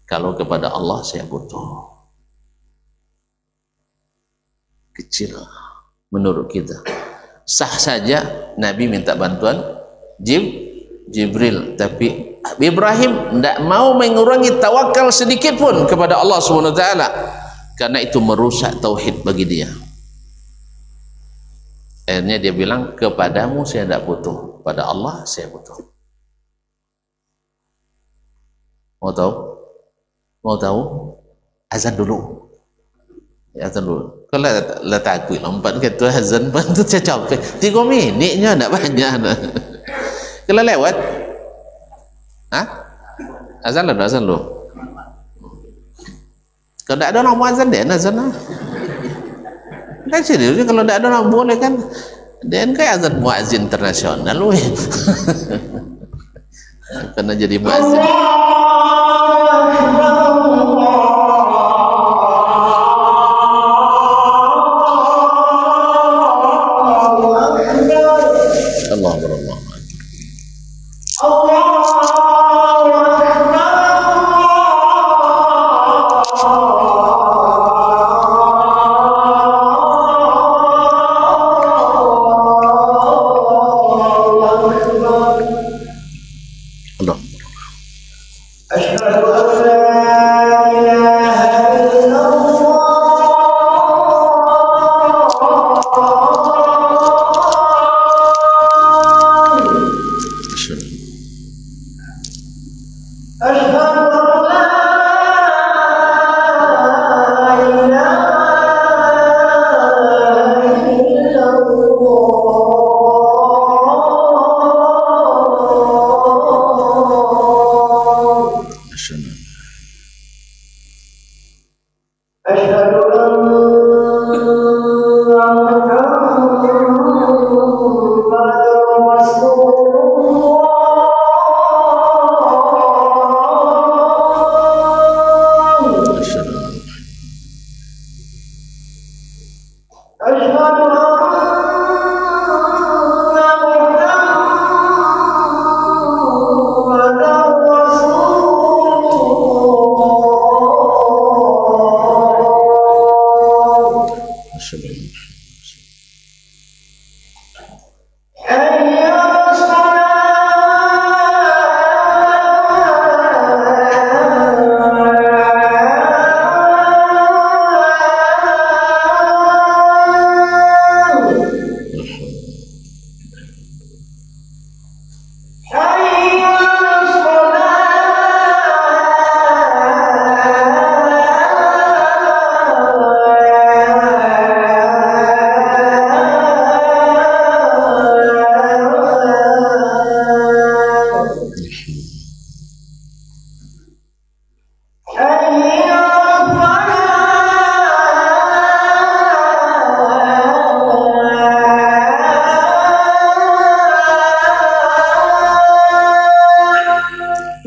kalau kepada Allah saya butuh. Kecil menurut kita, sah saja Nabi minta bantuan Jibril, tapi Ibrahim tidak mau mengurangi tawakal sedikit pun kepada Allah SWT, karena itu merusak tauhid bagi dia. Akhirnya dia bilang, kepadamu saya tidak butuh, pada Allah saya butuh. Mau tahu? Azan dulu. Azan dulu. Kalau letak aku lompat ke tu azan bantu saya capek 3 minitnya tak banyak nak. Kalau lewat azan lu kalau tak ada orang azan dia azan lah kan serius kalau tak ada orang boleh kan dan kayak azan muazzin internasional weh. Kena jadi muazzin.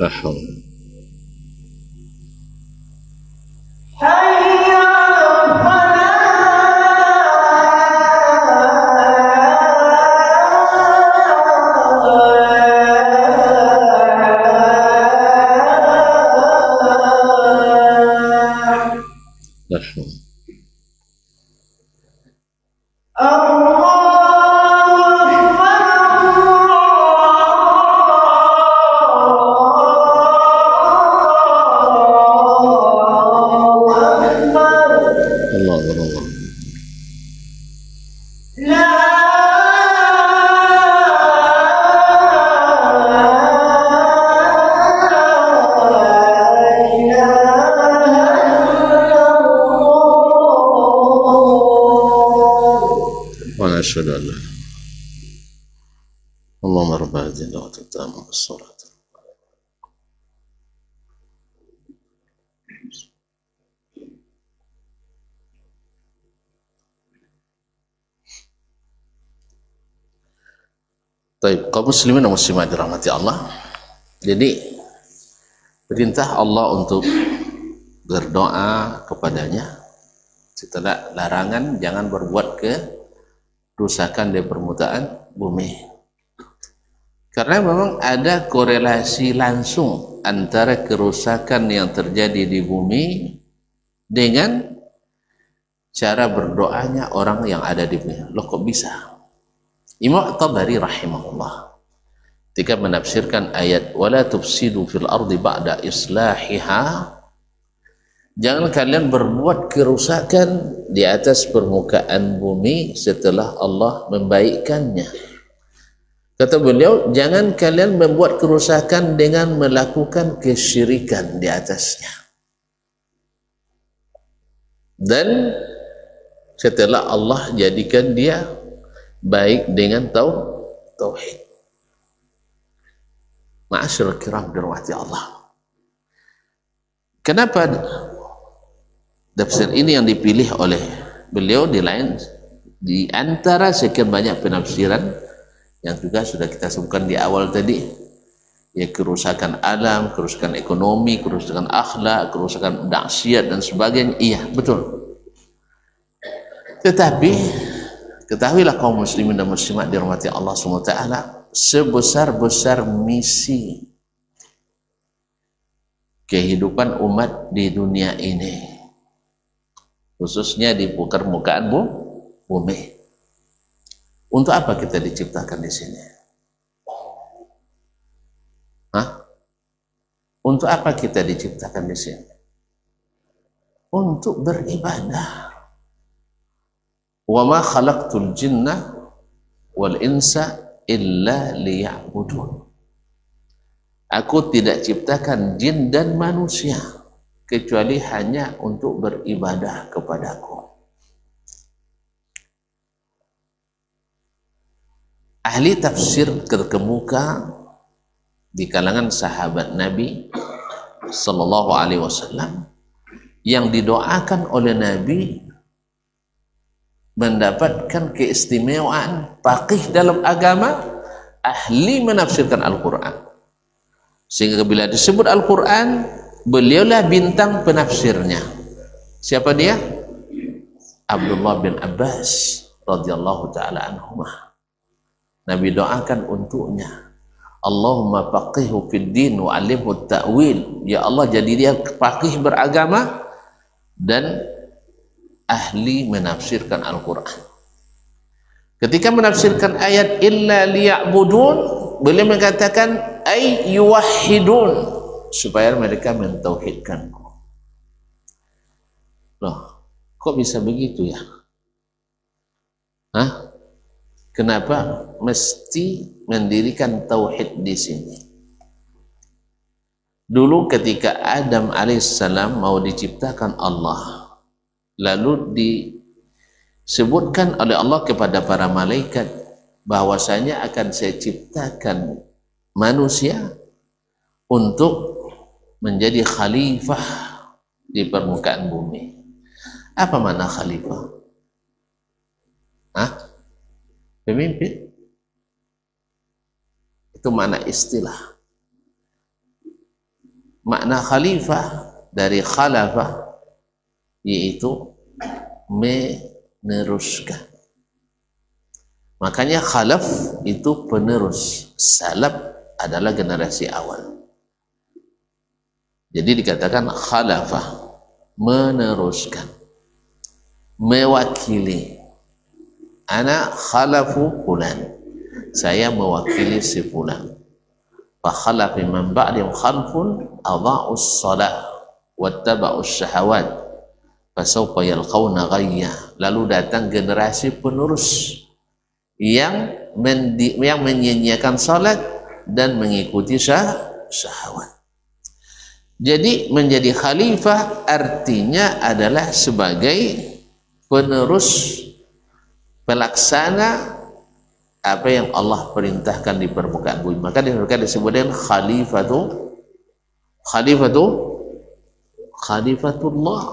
La haula. La haula. Allah Allah. Wa nashhadu an la Allahumma rabb hadhihi ad-da'wati at-tammah was-salati. Baik, kaum muslimin dan muslimat dirahmati Allah. Jadi perintah Allah untuk berdoa kepadanya setelah larangan jangan berbuat kerusakan di permukaan bumi. Karena memang ada korelasi langsung antara kerusakan yang terjadi di bumi dengan cara berdoanya orang yang ada di bumi. Loh kok bisa? Imam At-Tabari rahimahullah ketika menafsirkan ayat wala tufsidu fil ardi ba'da islahiha, jangan kalian berbuat kerusakan di atas permukaan bumi setelah Allah membaikkannya. Kata beliau, jangan kalian membuat kerusakan dengan melakukan kesyirikan di atasnya. Dan setelah Allah jadikan dia baik dengan tauhid. Ma'asyiral kiram dirahmati Allah. Kenapa tafsir ini yang dipilih oleh beliau di antara sekian banyak penafsiran yang juga sudah kita sebutkan di awal tadi, ya kerusakan alam, kerusakan ekonomi, kerusakan akhlak, kerusakan maksiat dan sebagainya. Iya, betul. Tetapi ketahuilah kaum muslimin dan muslimat dirahmati Allah SWT, sebesar-besar misi kehidupan umat di dunia ini, khususnya di permukaan bumi, untuk apa kita diciptakan di sini? Hah? Untuk apa kita diciptakan di sini? Untuk beribadah. Wa ma khalaqtul jinna wal insa illa liya'budun. Aku tidak ciptakan jin dan manusia kecuali hanya untuk beribadah kepadaku. Ahli tafsir terkemuka di kalangan sahabat Nabi sallallahu alaihi wasallam yang didoakan oleh Nabi mendapatkan keistimewaan faqih dalam agama, ahli menafsirkan Al-Quran, sehingga bila disebut Al-Quran beliaulah bintang penafsirnya. Siapa dia? Abdullah bin Abbas radhiyallahu ta'ala anhumah. Nabi doakan untuknya, Allahumma faqihhu fid din wa 'allimhu ta'wil. Ya Allah, jadi dia faqih beragama dan ahli menafsirkan Al-Quran. Ketika menafsirkan ayat illa liya'budun, beliau mengatakan ay yuwahhidun, supaya mereka mentauhidkanku. Loh, kok bisa begitu ya? Hah? Kenapa mesti mendirikan tauhid di sini? Dulu ketika Adam alaihissalam mau diciptakan Allah, lalu disebutkan oleh Allah kepada para malaikat bahwasanya akan saya ciptakan manusia untuk menjadi khalifah di permukaan bumi. Apa makna khalifah? Hah? Pemimpin. Itu makna istilah. makna khalifah dari khalafah yaitu meneruskan. Makanya khalaf itu penerus, salaf adalah generasi awal. Jadi dikatakan khalafah, meneruskan, mewakili. Ana khalafu fulan, saya mewakili si fulan. Fa khalafa min ba'dihim khalfun adha'us shalah wattaba'us syahawat fasawfa yalqawna ghayya. Lalu datang generasi penerus yang menyanyiakan salat dan mengikuti syahwat. Jadi menjadi khalifah artinya adalah sebagai penerus, pelaksana apa yang Allah perintahkan di permukaan bumi. Maka disebutkan khalifatullah,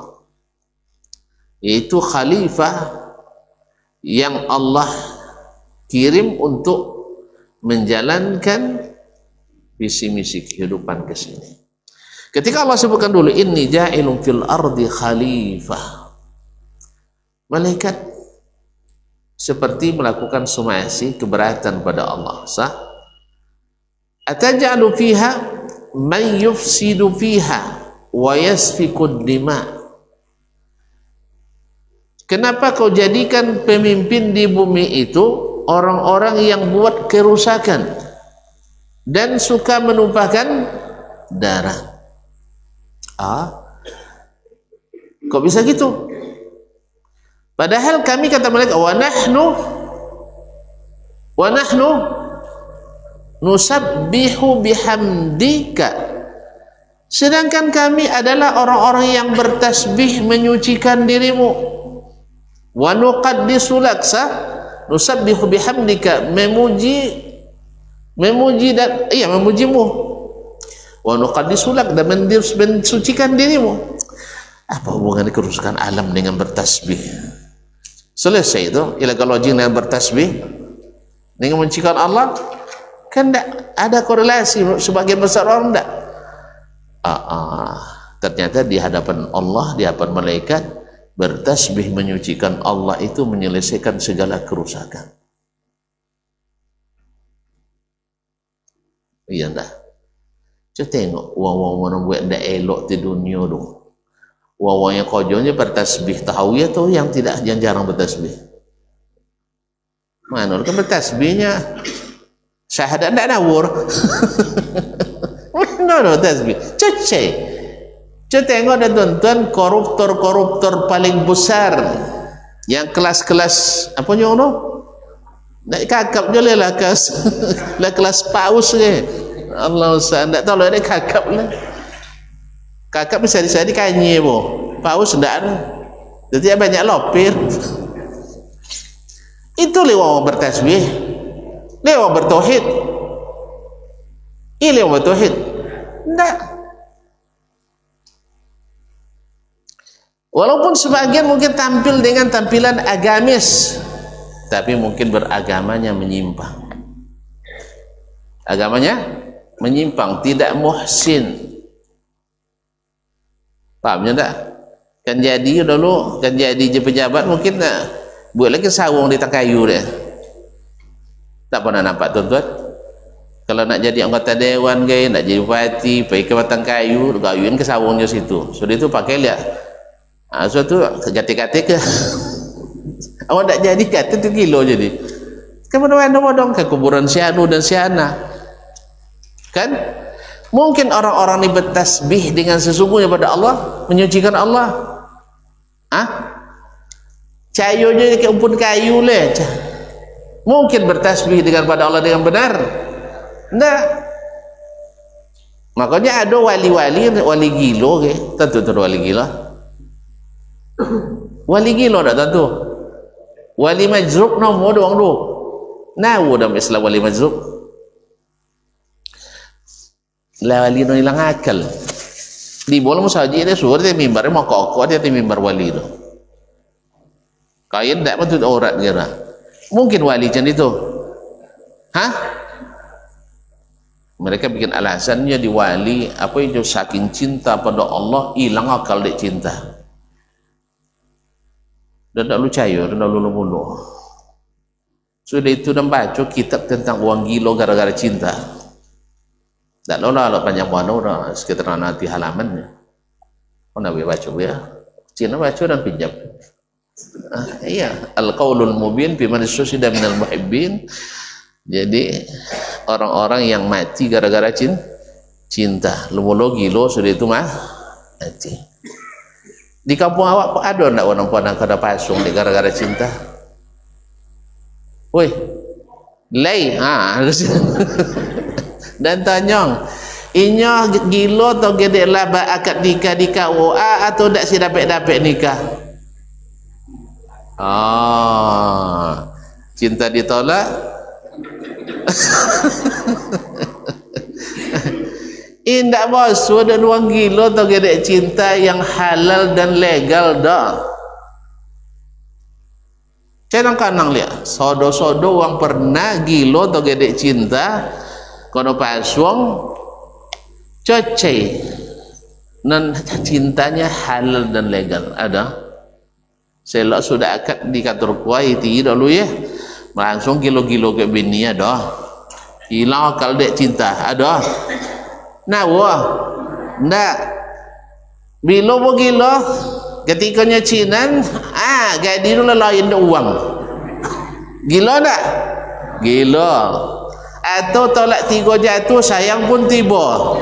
yaitu khalifah yang Allah kirim untuk menjalankan visi misi kehidupan ke sini. Ketika Allah sebutkan dulu inni ja'ilun fil ardi khalifah, malaikat seperti melakukan somasi, keberatan pada Allah. Sah? Ataj'alu fiha man yufsidu fiha wa yasfikud dima. Kenapa kau jadikan pemimpin di bumi itu orang-orang yang buat kerusakan dan suka menumpahkan darah? Kok bisa gitu? Padahal kami, kata mereka, wa nahnu nusabbihu bihamdika, sedangkan kami adalah orang-orang yang bertasbih menyucikan dirimu. Wa nuqaddisu lak, nusabbihu bihamdika, memuji dan memujimu. Wa nuqaddisu lak, dan mensucikan dirimu. Apa hubungan kerusakan alam dengan bertasbih? Selesai itu ilagologi dengan bertasbih dengan mencikan Allah, kan tidak ada korelasi. Sebagian besar orang tidak. Ternyata di hadapan Allah, di hadapan malaikat, bertasbih menyucikan Allah itu menyelesaikan segala kerusakan. Iya dah. Coba tengok orang buat tidak elok di dunia tu. Orang yang kojonya bertasbih tahawiyah tu yang tidak, yang jarang bertasbih. Mana kan bertasbihnya syahadat tidak nawur. No tasbih. Cece. Coba tengok dan tuan-tuan, koruptor paling besar yang kelas-kelas apa nyo no? Nak kakap je lah kelas paus ke. Allah Ustaz, tak tahu lah dia kakap lah. Kakap bisa disadi kanye boh. Paus tidak ada. Jadi banyak lopir. Itu lewat bertasbih, lewat bertauhid. Ini lewat bertauhid. Tidak. Walaupun sebagian mungkin tampil dengan tampilan agamis, tapi mungkin beragamanya menyimpang. Agamanya menyimpang, tidak muhsin. Pahamnya tak? Kan jadi dulu, kan jadi je pejabat mungkin nak buat lagi sawung di kayu dia. Tak pernah nampak tuan-tuan? Kalau nak jadi anggota dewan ke, nak jadi bupati, pergi ke batang kayu, kayuin ke sawungnya situ. So dia tu pakai lihat. So tu kate-kate ke. Awak tak jadi kate tu kilo jadi. Kemudian bodong ke kuburan Sianu dan Siana. Kan? Mungkin orang-orang ini bertasbih dengan sesungguhnya pada Allah, menyucikan Allah. Cayo je ke umpun kayu le. Mungkin bertasbih dengan pada Allah dengan benar? Tidak. Makanya ada wali gilo ke? Tentu wali gila. Wali gilo tak tentu. Wali majrub nama doang tu. Nawu dalam Islam wali majrub. Wali no hilang akal. Di bola musaji dia suruh dia mimbar mau kokok dia mimbar wali tu. Kain tak betul aurat kira. Mungkin wali macam itu. Mereka bikin alasannya di wali apa itu, saking cinta pada Allah hilang akal dek cinta. Dan tak lu cair, dan lu mulu. Sudah itu dan baca kitab tentang orang gila gara-gara cinta. Tak lola lo panjang mana orang sekitar nanti halamannya. Oh nabi baca ya. Cina baca dan pinjam. Iya, al-qaulul mubin fi man susida minal muhibbin. Jadi orang-orang yang mati gara-gara cinta, lumolo gilo sudah itu mah mati. Di kampung awak kok ada ndak orang-orang kada pasung di gara-gara cinta? Woi, lei, dan tanyong, inyo gilo atau gede laba akad nikah di KUA atau ndak si dapat nikah? Cinta ditolak. Indak bos, ada ruang gila atau gede cinta yang halal dan legal dah. Cenang kanang lihat, sodo-sodo orang pernah gila atau gede cinta, kono pasung, cocai, dan cintanya halal dan legal ada. Selok sudah akad di kantor kuaiti dulu ya. Langsung kilo-kilo ke bini ada, hilang akal dek cinta ada. Nah wah, ndak bilo begilo ketikanya cinan, gak di dulu lain uang, gilo ndak? Gilo. Atau tolak 3 jatuh sayang pun tiba,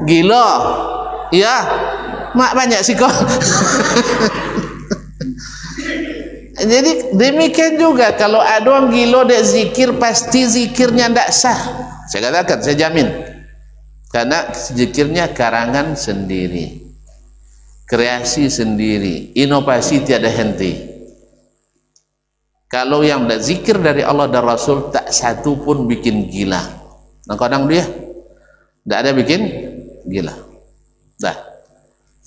gilo. Ya, mak banyak sih kok. Jadi demikian juga kalau ada orang gila dek zikir, pasti zikirnya tidak sah. Saya katakan, saya jamin, karena zikirnya karangan sendiri, kreasi sendiri, inovasi tiada henti. Kalau yang tidak zikir dari Allah dan Rasul, tak satu pun bikin gila. Nah kadang dia tidak ada bikin gila. Dah,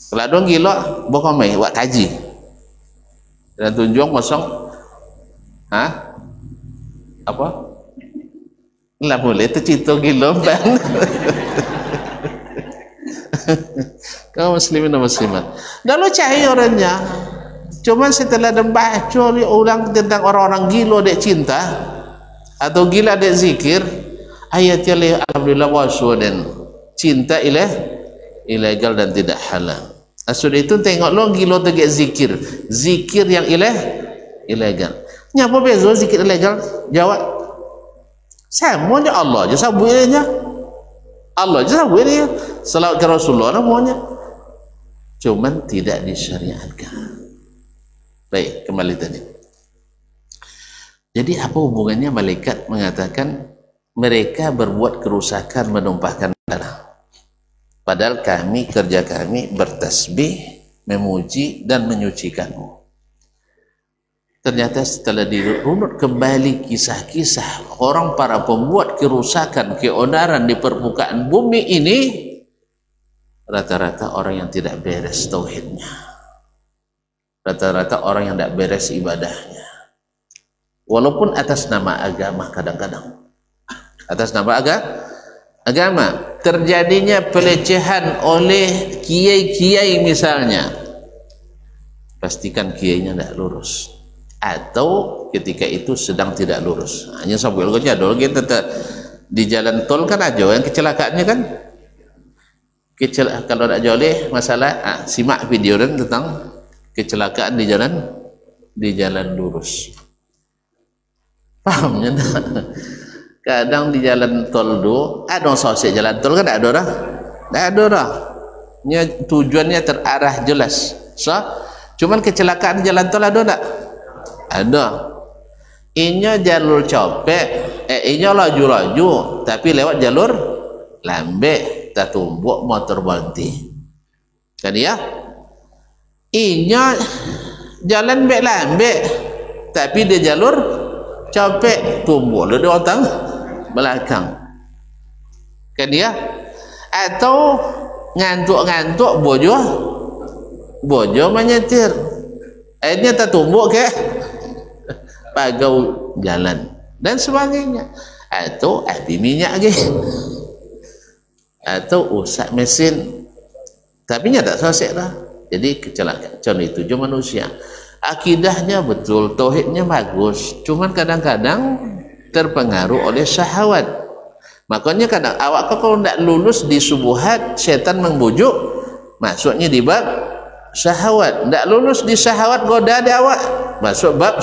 kalau ada orang gila, bokomai, wak kaji. Dan tunjung kosong apa lah boleh itu cito gila bang. Kaum muslimin dan muslimat, dah lo cari orangnya, cuman setelah baca ulang tentang orang-orang gila dek cinta atau gila dek zikir, ayatnya alhamdulillah waswadan, cinta ilegal dan tidak halal. Sudah itu tengok lo gilo tegak zikir yang ilegal. Nyapa bezo zikir ilegal? Jawab. Sama aja Allah aja sabuirnya. Allah aja sabuirnya. Salawat ke Rasulullah namanya. Cuman tidak disyariatkan. Baik, kembali tadi. Jadi apa hubungannya malaikat mengatakan mereka berbuat kerusakan menumpahkan darah? Padahal kerja kami bertasbih, memuji dan menyucikanmu. Ternyata setelah dirunut kembali kisah-kisah orang para pembuat kerusakan, keonaran di permukaan bumi ini, rata-rata orang yang tidak beres tauhidnya, rata-rata orang yang tidak beres ibadahnya, walaupun atas nama agama. Kadang-kadang atas nama agama terjadinya pelecehan oleh kiai-kiai misalnya, pastikan kiainya tidak lurus, atau ketika itu sedang tidak lurus. Hanya sampai jadul kita di jalan tol kan aja yang kecelakaannya kan, kalau tidak joleh masalah, simak video dan tentang kecelakaan di jalan lurus. Pahamnya? Kadang di jalan tol do ada sosok jalan tol kan ada dah, tujuannya terarah jelas. Cuman kecelakaan di jalan tol ada tak? Ada. Inya jalur copek, inya laju-laju, tapi lewat jalur lambe, tak tumbuk motor berhenti. Kan ya? Inya jalan lambe, tapi dia jalur copek, tumbuk dia otang belakang. Kan dia? Atau ngantuk-ngantuk bojo menyetir, akhirnya tertumbuk ke pagau jalan dan sebagainya. Atau ahli minyak atau usak mesin, tapi nya tak selesai dah. Jadi kecelakaan contoh itu je manusia, akidahnya betul, tauhidnya bagus, cuman kadang-kadang terpengaruh oleh syahwat. Makanya kadang awak kalau tidak lulus di subuhat, syaitan membujuk masuknya di bab syahwat. Tidak lulus di syahwat, goda di awak masuk bab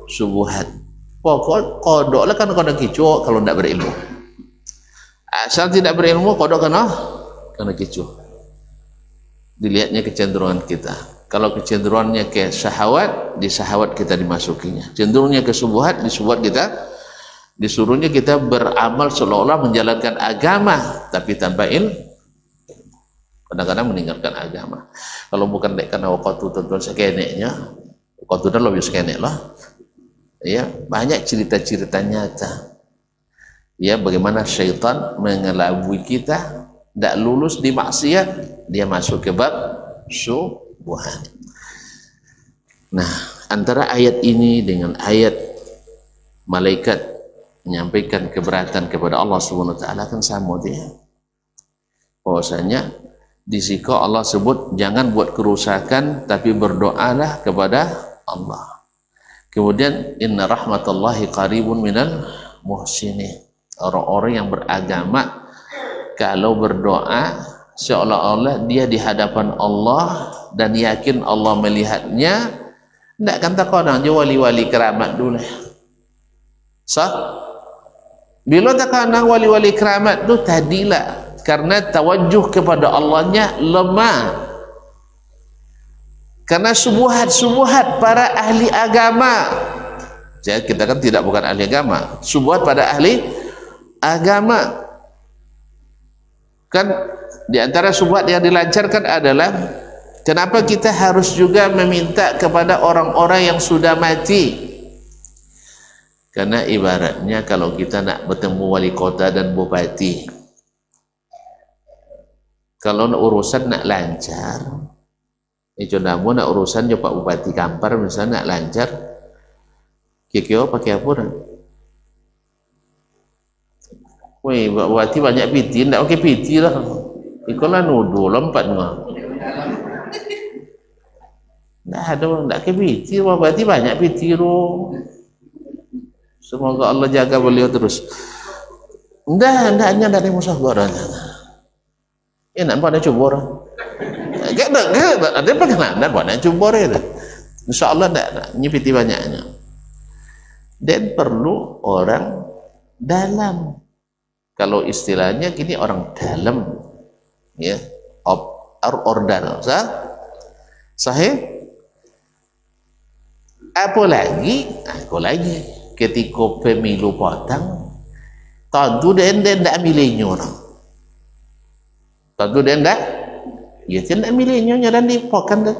subuhat. Pokok kodok lah kan kodok kicau kalau tidak berilmu. Asal tidak berilmu kodok kena kicau. Dilihatnya kecenderungan kita. Kalau kecenderungannya ke syahwat, di syahwat kita dimasukinya. Cenderungnya ke subuhat, di subuhat kita disuruhnya kita beramal seolah-olah menjalankan agama, tapi tanpa ilmu. Kadang-kadang meninggalkan agama. Kalau bukan karena waktu tuntun sekeneknya, waktu dah lebih sekenek lah. Ya, banyak cerita-cerita nyata. Ya, bagaimana syaitan mengelabui kita, tidak lulus di maksiat, dia masuk ke bab syubhat. Nah, antara ayat ini dengan ayat malaikat menyampaikan keberatan kepada Allah Subhanahu wa taala kan sama dia. Bahwasanya di situ Allah sebut jangan buat kerusakan tapi berdoalah kepada Allah. Kemudian inna rahmatallahi qaribun minal muhsinin. Orang-orang yang beragama kalau berdoa seolah-olah dia di hadapan Allah dan yakin Allah melihatnya, tidak kan tak orang je wali-wali keramat dulu. Bila tak kena wali-wali keramat tu tadilah karena tawajuh kepada Allahnya lemah. Karena subuhat-subuhat para ahli agama. Jadi kita kan tidak bukan ahli agama. Subuhat pada ahli agama. Kan di antara subuhat yang dilancarkan adalah kenapa kita harus juga meminta kepada orang-orang yang sudah mati. Karena ibaratnya kalau kita nak bertemu wali kota dan bupati, kalau urusan nak lancar, contohnya nak urusan je Pak Bupati Kampar misalnya nak lancar, kira-kira pakai apa dah? Weh, Pak Bupati banyak piti, tak pakai piti lah. Ikolah nuduh lompat ngah. Tak ada, tak pakai piti, Pak Bupati banyak piti roh. Semoga Allah jaga beliau terus. Hendaknya dari musuh orang. Ya nak buat cuba orang. Ada perkenalan buat cuba orang. InsyaAllah tak nyipiti banyaknya. Dan perlu orang dalam. Kalau istilahnya gini orang dalam, ya, ordal, sahih. Apa lagi? Ketika pemilu potang, tentu dia tidak milihnya orang. Tentu dia tidak, ya tidak milihnya dan dipokan dah.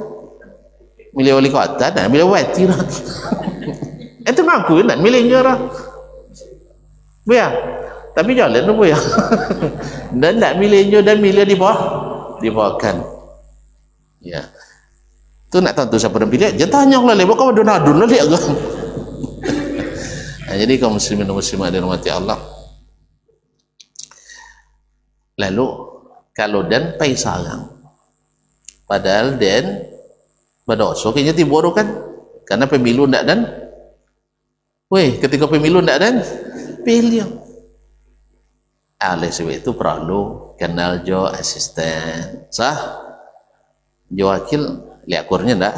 Milih wali kota dan milih wati lah. Itu ngaku tidak milihnya orang. Biar, tapi jalan tu biar. Dan tidak milihnya dan milih dipokan. Ya, tu nak tentu siapa yang pilih. Jangan tanya lah, lepas kau adun-adun lah dia. Nah, jadi kaum muslimin dan muslimat dirahmati Allah. Lalu kalau dan pai sarang, padahal dan berdosa kayaknya tiba kan, karena pemilu ndak dan, weh ketika pemilu ndak dan pilih. Oleh sebab itu perlu kenal jo asisten, jo wakil liakurnya ndak.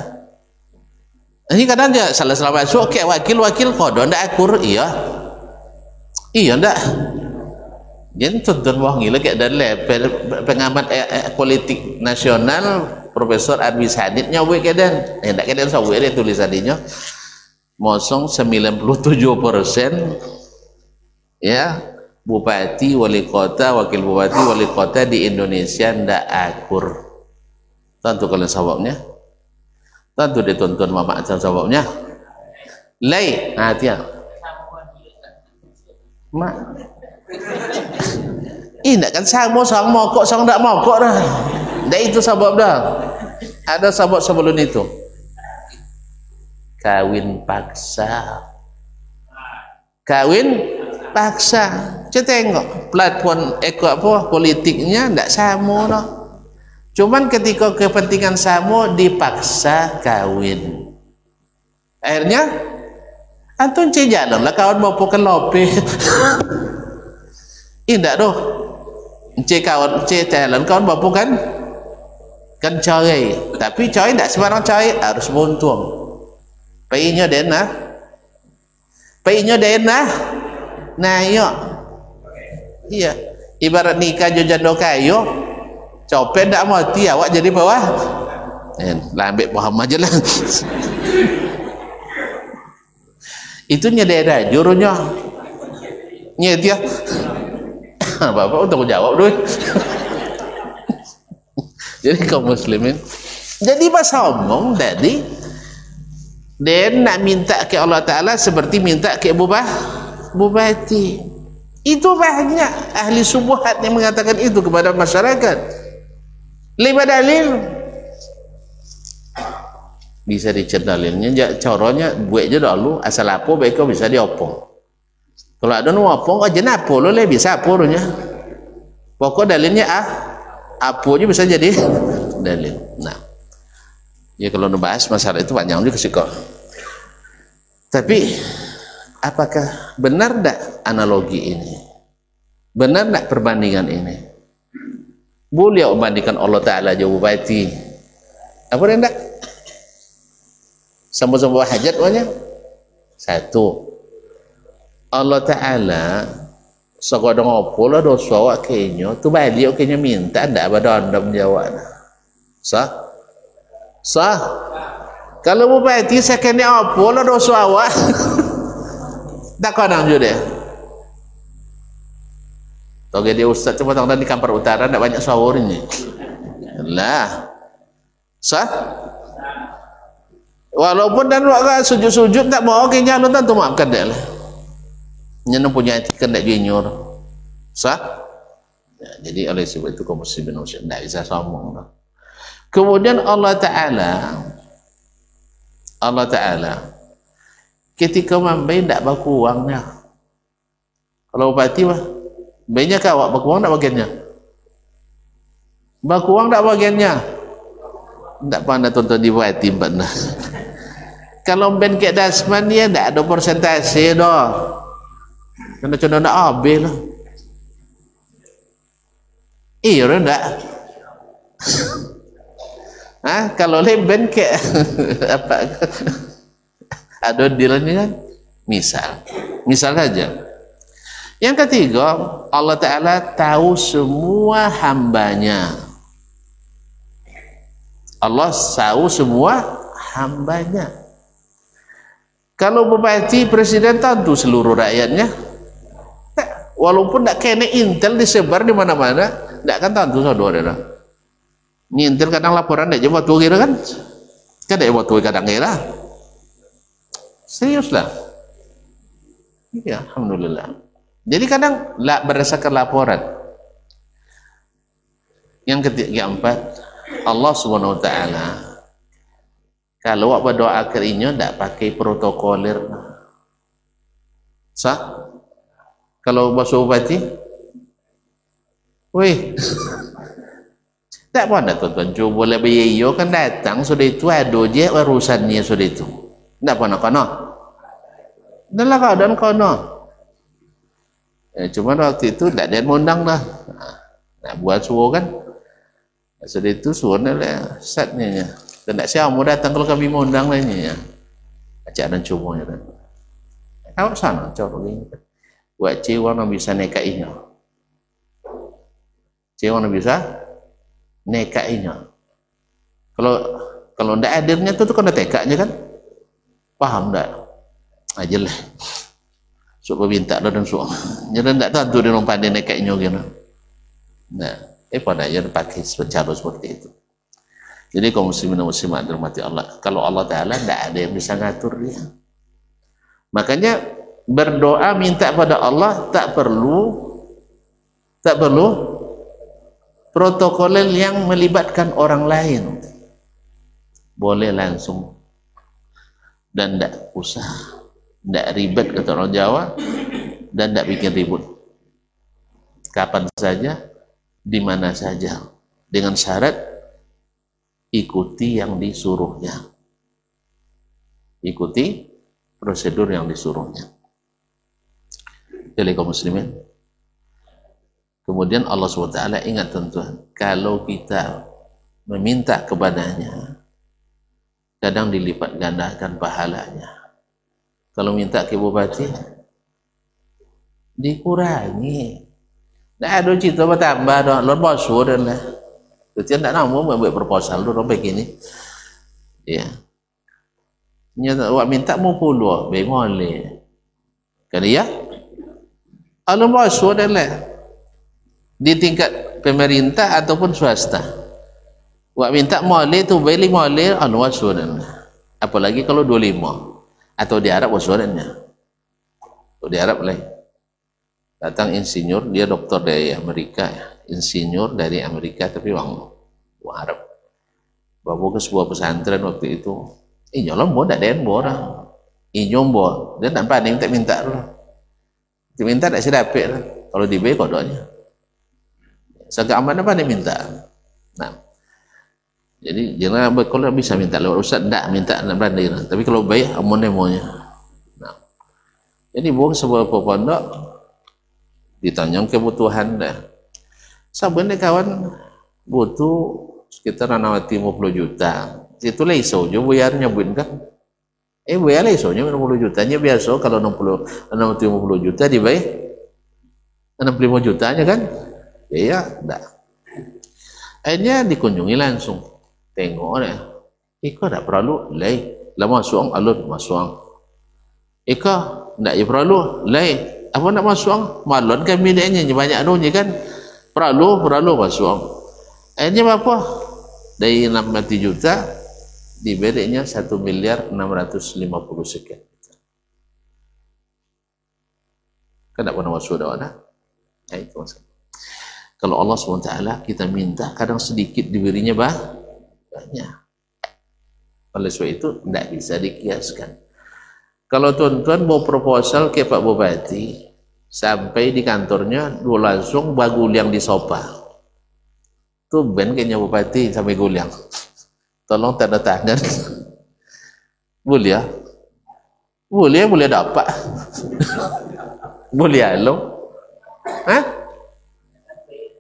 Ini kadang dia salah masuk kayak wakil kodo ndak akur, iya ndak. Jadi tuntun wong gila kayak dari pengamat politik nasional Profesor Arbi Sadid nyawe kedan, ndak kedan sawe dia tulisannya mosong 97% ya bupati wali kota wakil bupati wali kota di Indonesia ndak akur. Tentu kalian sababnya. Tentu dituntun mama asal sababnya lay hati mak ini kan sama sang mokok sang tak mokok dah. Dah itu sabab dah. Ada sabab sebelum itu. Kawin paksa. Kawin paksa. Kita tengok platform politiknya tidak sama no. Cuman ketika kepentingan sama dipaksa kawin. Akhirnya antum jalan lah kawan mau pokan lope. Indah doh. Kawan jalan kawan mau pokan kan cari. Tapi cari tidak sembarang cari, harus buntung. Painya denah. Nah yuk. Iya. Ibarat nikah janda kayu, copet tak mati awak jadi bawah. Lah ambil paham aja lah. Itu daerah jurunya. Nyet ya. Bapak untuk jawab dulu. Jadi kaum muslimin. Jadi pas omong tadi dia nak minta ke Allah Ta'ala seperti minta ke bupati. Itu banyak ahli subuhat yang mengatakan itu kepada masyarakat. Lima dalil bisa dicerdalilnya, caranya buat je dulu asal apa baik kau bisa diopong. Kalau ada nu opong aja napo lo le bisa apa nya. Pokok dalilnya apa aja bisa jadi dalil. Nah, ya kalau ngebahas masalah itu panjang juga sih kok. Tapi apakah benar tak analogi ini? Benar tak perbandingan ini? Boleh membandingkan Allah Ta'ala jauh bupati. Apa rendah? Sama-sama hajat wanya. Satu, Allah Ta'ala sekodong opolah dosa awak kenyo tu balik awak kenyo minta ndak badondom jawab. Sah? Kalau bupati sekene opolah dosa awak. Tak konang juga. Toge dia ustaz coba tang di Kampar Utara ndak banyak sahur ini. Lah. Sah? Walaupun dan waktu sujud-sujud tak mau kenyo lu tentu maafkan dia lah. Nyenang punya etika tidak junior sah ya, jadi oleh sebab itu kaum muslimin tidak bisa sombong. Kemudian Allah Ta'ala ketika mambai tidak baku uangnya. Kalau bupati mah banyak kawak baku uang tidak bagiannya, baku uang tidak bagiannya, tidak pernah tonton di bupati pernah. Kalau ben kayak dasman dia tidak ada persentase doh. Kena contoh nak habis lah. Iya rendah. Kalau leben ke apa? Ada dealnya kan? Misal saja. Yang ketiga, Allah Ta'ala tahu semua hambanya. Allah tahu semua hambanya. Kalau bupati presiden tentu seluruh rakyatnya. Walaupun tak kena intel disebar di mana-mana, tak akan tentu saudara. Intel kadang laporan tak jawab waktu kira kan? Kan tak waktu kadang kira. Serius lah. Ya, alhamdulillah. Jadi kadang berdasarkan laporan. Yang ketiga, keempat, Allah Subhanahu Wa Taala kalau apa doa akhirnya tak pakai protokoler. Sah? Kalau bahasa bupati, wih, tak pada tuan-tuan, coba boleh biaya kan datang sudah itu ada je urusannya sudah itu, tak pernah kono, dalam keadaan kono. Cuma waktu itu tak ada yang mengundang lah, nak buat suruh kan, sudah itu suruhnya lah satnya, dan tak siapa mau datang kalau kami mengundang lainnya, ajaran cumanya kan, awak sana coba begini. Buat cewek yang bisa nekainya, cewek yang bisa nekainya. Kalau ndak hadirnya tu kena tekaknya kan, paham ndak? Aja lah. Suka minta lo dan suka. Jadi ndak tahu dia orang pandai nekainya gitu. Nah, pada aja pakai cara seperti itu. Jadi kaum muslimin dan muslimat dirahmati Allah, kalau Allah Ta'ala ndak ada yang bisa ngatur dia. Makanya berdoa minta pada Allah tak perlu protokol yang melibatkan orang lain, boleh langsung dan tidak usah, tidak ribet kata orang Jawa, dan tidak bikin ribut. Kapan saja, di mana saja, dengan syarat ikuti yang disuruhnya, ikuti prosedur yang disuruhnya. Jadi kaum muslimin, kemudian Allah SWT ingat tuan-tuan, kalau kita meminta kepadanya, kadang dilipat gandakan pahalanya. Kalau minta ke bupati, dikurangi. Tidak ada cerita bertambah dah, luar bosur dan lah. Jadi tidak nak mau buat proposal tu sampai gini. Ya. Nyata awak minta mau puluh, boleh. Kan ya? Luar bosur dan lah. Di tingkat pemerintah ataupun swasta. Awak minta boleh tu beli boleh, luar bosur dan lah. Apalagi kalau 25 atau di Arab bosurannya. Kalau di Arab lah. Datang insinyur, dia doktor dari Amerika ya. Insinyur dari Amerika tapi orang Arab. Bawa ke sebuah pesantren waktu itu. Nyolong bo tak den bo dah. Inyom bo, dia tak pandai minta lah. Minta tak sedapik lah. Kalau dibeli kodoknya. Sagak aman apa dia minta. Nah. Jadi jangan kalau bisa minta lewat ustaz tak minta nak pandai lah. Tapi kalau baik amun-amunnya. Nah. Jadi bo sebuah pondok ditanya kebutuhan dah. Sebenarnya kawan butuh sekitar 50 juta. Itu lah iso je bayarnya buin kan. Bayar lah iso nya 50 jutanya biasa kalau 50 juta dibayar 65 jutanya kan. Ya dah. Akhirnya dikunjungi langsung. Tengok dah. Ika tak perlu lay. Lama suang alun masuang. Ika tak perlu lay. Apa nak masuk malon kan bidanya banyak dunia kan perlu masuk. Akhirnya berapa? Dari 60 juta diberinya 1.650 sekian. Kan tak pernah masuk dah. Itu masalah. Kalau Allah SWT kita minta kadang sedikit diberinya banyak. Oleh sebab itu tidak bisa dikiaskan. Kalau tuan-tuan mau proposal ke Pak Bupati, sampai di kantornya, dua langsung baguliang di sofa. Itu ben kayaknya Bupati sampai guliang. Tolong tanda tangan. Boleh ya? Boleh dapat. Boleh alo. Hah?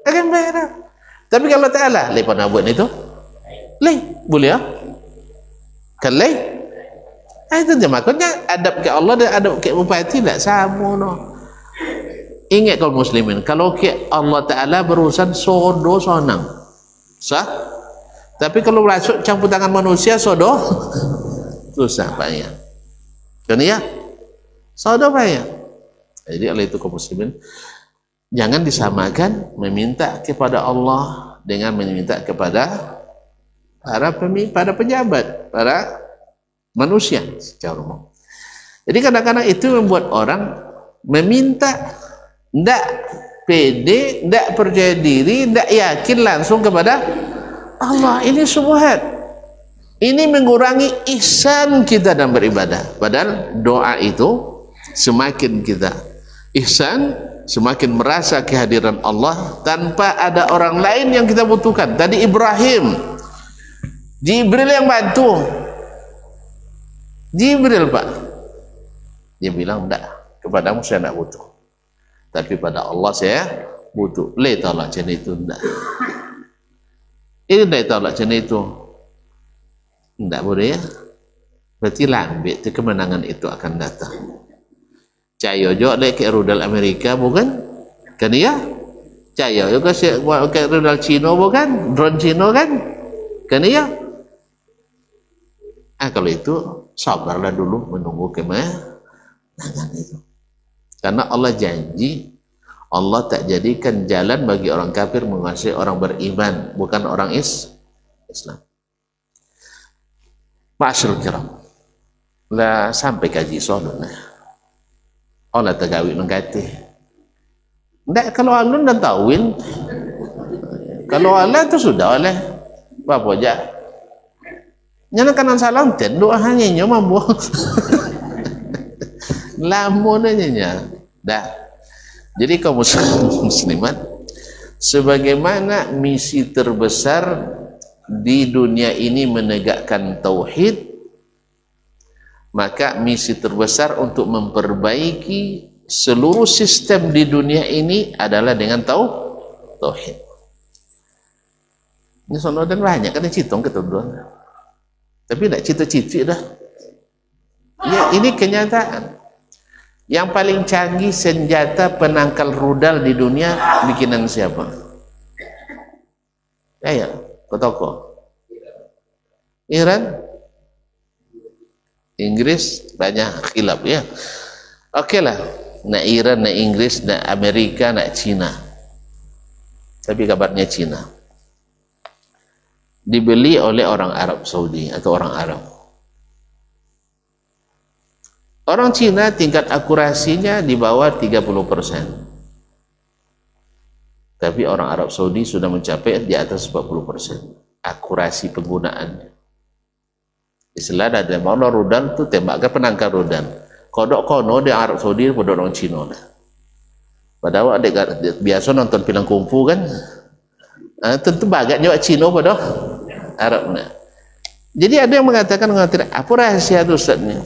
Akan bayar. Tapi kalau tak lah, lepas nak buat itu, boleh ya? Kan itu je makanya adab ke Allah dan adab ke bupati tak sama no. Ingat kaum muslimin, kalau ke Allah Ta'ala berurusan sodo sonang sah, tapi kalau masuk campur tangan manusia sodo susah payah kan ya, sodo payah. Jadi oleh itu kaum muslimin jangan disamakan meminta kepada Allah dengan meminta kepada para pejabat, para manusia secara umum. Jadi kadang-kadang itu membuat orang meminta tidak pede, tidak percaya diri, tidak yakin langsung kepada Allah. Ini syubhat. Ini mengurangi ihsan kita dalam beribadah. Padahal doa itu semakin kita ihsan, semakin merasa kehadiran Allah tanpa ada orang lain yang kita butuhkan. Tadi Ibrahim, Jibril yang bantu. Jibril Pak, dia bilang enggak, kepadamu saya tidak butuh, tapi pada Allah saya butuh. Tolak macam itu enggak. Ini tolak macam itu enggak boleh ya. Berarti lambat tu kemenangan itu akan datang. Cayo jo le ke rudal Amerika bukan? Kan ya? Cayo juga ke rudal Cina bukan? Drone Cina kan? Kan ya? Kalau itu sabarlah dulu menunggu kemenangan itu. Karena Allah janji, Allah tak jadikan jalan bagi orang kafir menguasai orang beriman, bukan orang Islam. Masyarul kiram, lah sampai kaji soal Allah tegawin mengkati. Tidak, kalau alun dan tawin, kalau Allah itu sudah oleh apa aja. Nyana kanan salam ten doa hanya mampu. Lamun aja nya. Dah. Jadi kaum muslimat, sebagaimana misi terbesar di dunia ini menegakkan tauhid, maka misi terbesar untuk memperbaiki seluruh sistem di dunia ini adalah dengan tauhid. Ini sono dan banyak kan citung ketuduhan. Tapi tidak cita-cita dah. Ya, ini kenyataan. Yang paling canggih senjata penangkal rudal di dunia bikinan siapa? Ya, ke toko. Iran, Inggris banyak khilaf ya. Oke lah, nak Iran, nak Inggris, nak Amerika, nak Cina. Tapi kabarnya Cina dibeli oleh orang Arab Saudi atau orang Arab. Orang Cina tingkat akurasinya di bawah 30%. Tapi orang Arab Saudi sudah mencapai di atas 40% akurasi penggunaannya. Istilah ada mana rudal tu tembakkan penangkal rudal. Kodok kono di Arab Saudi pada orang Cina. Padahal ada biasa nonton film kungfu kan, tentu bagat nyawa Cina pada Arab. Jadi ada yang mengatakan apa rahasia itu Ustaznya?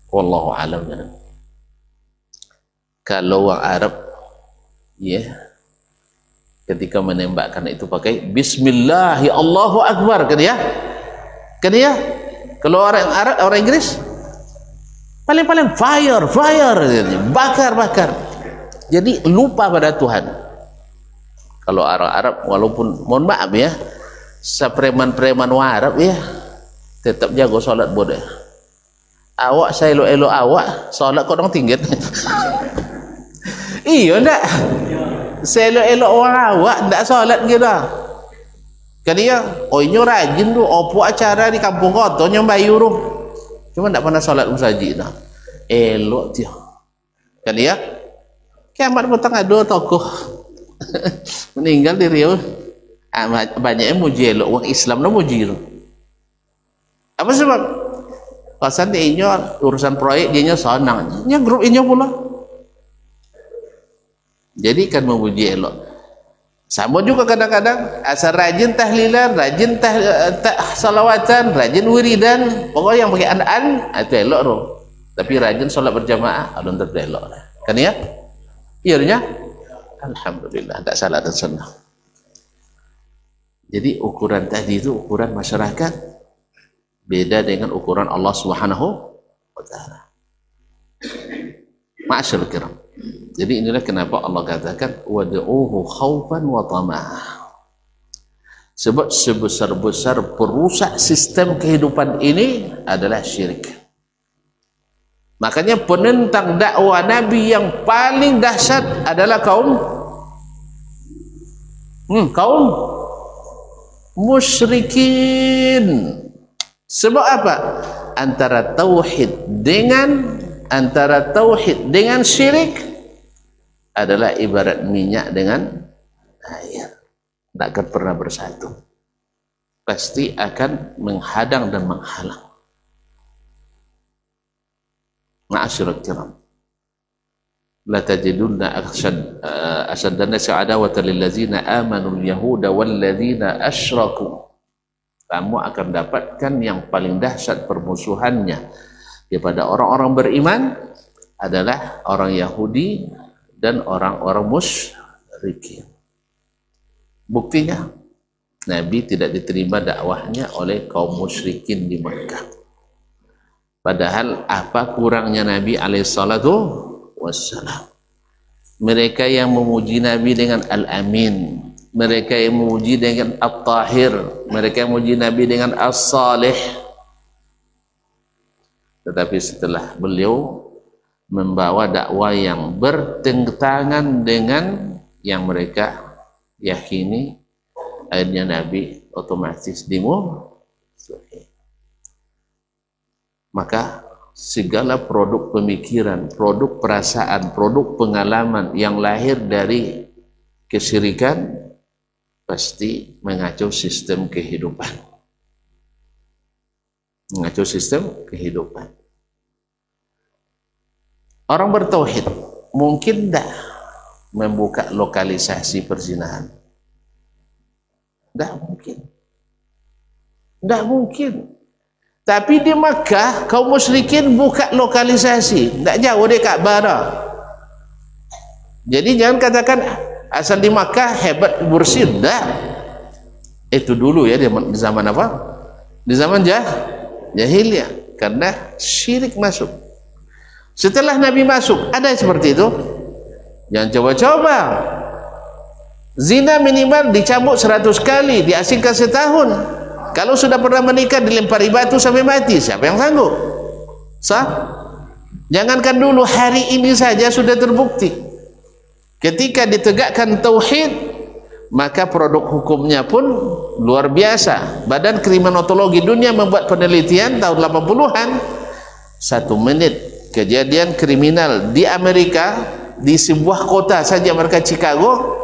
Wallahu alam. Kalau orang Arab ya ketika menembakkan itu pakai bismillah ya Allahu akbar kan ya? Kalau orang Arab, orang Inggris paling fire bakar. Jadi lupa pada Tuhan. Kalau orang Arab walaupun mohon maaf ya, preman-preman Arab ya tetap jago salat bodoh. Awak saya elok-elok awak salat kau dong tinggi. Iya ndak? Saya elok-elok orang awak ndak salat gitu. Kan dia, oh ini rajin tu, opo acara di kampung kota yang bayu tu. Cuma ndak pernah salat musajid dah. Elok dia. Kan dia? Kiamat petang ada tokoh meninggal di Riau. Banyaknya muji elok orang Islam no muji tu. Apa sebab? Pasan dia urusan proyek dia senang. Nya grup ini pula. Jadi kan memuji elok. Sama juga kadang-kadang asal rajin tahlilan, rajin salawatan, rajin wiridan, pokoknya yang pakai an itu elok tu. Tapi rajin solat berjamaah alun tentu elok lah. Kan ya? Ianya alhamdulillah tak salah dan sunnah. Jadi ukuran tadi itu ukuran masyarakat beda dengan ukuran Allah Subhanahu wa taala. Ma'asyarul kiram. Jadi inilah kenapa Allah katakan wad'uhu khaufan wa tama'ah. Sebab sebesar-besar perusak sistem kehidupan ini adalah syirik. Makanya penentang dakwah Nabi yang paling dahsyat adalah kaum musyrikin. Sebab apa? Antara tauhid dengan syirik adalah ibarat minyak dengan air. Tak akan pernah bersatu. Pasti akan menghadang dan menghalang. Ma'asyiral kiram. La tajidunna asyaddan nasi adawatan lil ladzina amanu al-yahuda wal ladzina asyraku. Kamu akan dapatkan yang paling dahsyat permusuhannya kepada orang-orang beriman adalah orang Yahudi dan orang-orang musyrikin. Buktinya Nabi tidak diterima dakwahnya oleh kaum musyrikin di Makkah. Padahal apa kurangnya Nabi alaihissalatu wassalam? Mereka yang memuji Nabi dengan Al-Amin, mereka yang memuji dengan At-Tahir, mereka yang memuji Nabi dengan As-Salih. Tetapi setelah beliau membawa dakwah yang bertentangan dengan yang mereka yakini, akhirnya Nabi otomatis dimusuhi. Maka segala produk pemikiran, produk perasaan, produk pengalaman yang lahir dari kesyirikan pasti mengacau sistem kehidupan. Mengacau sistem kehidupan. Orang bertauhid mungkin tidak membuka lokalisasi perzinahan. Tidak mungkin. Tidak mungkin. Tapi di Makkah kaum musyrikin buka lokalisasi, tidak jauh dari Ka'bah dah. Jadi jangan katakan asal di Makkah hebat bersih, tidak. Itu dulu ya, di zaman apa? Di zaman jahiliyah, karena syirik masuk. Setelah Nabi masuk, ada seperti itu. Jangan coba-coba. Zina minimal dicambuk 100 kali, diasingkan setahun. Kalau sudah pernah menikah dilempari batu sampai mati, siapa yang sanggup? Jangankan dulu, hari ini saja sudah terbukti. Ketika ditegakkan tauhid, maka produk hukumnya pun luar biasa. Badan Kriminologi Dunia membuat penelitian tahun 80-an. 1 menit kejadian kriminal di Amerika, di sebuah kota saja mereka Chicago,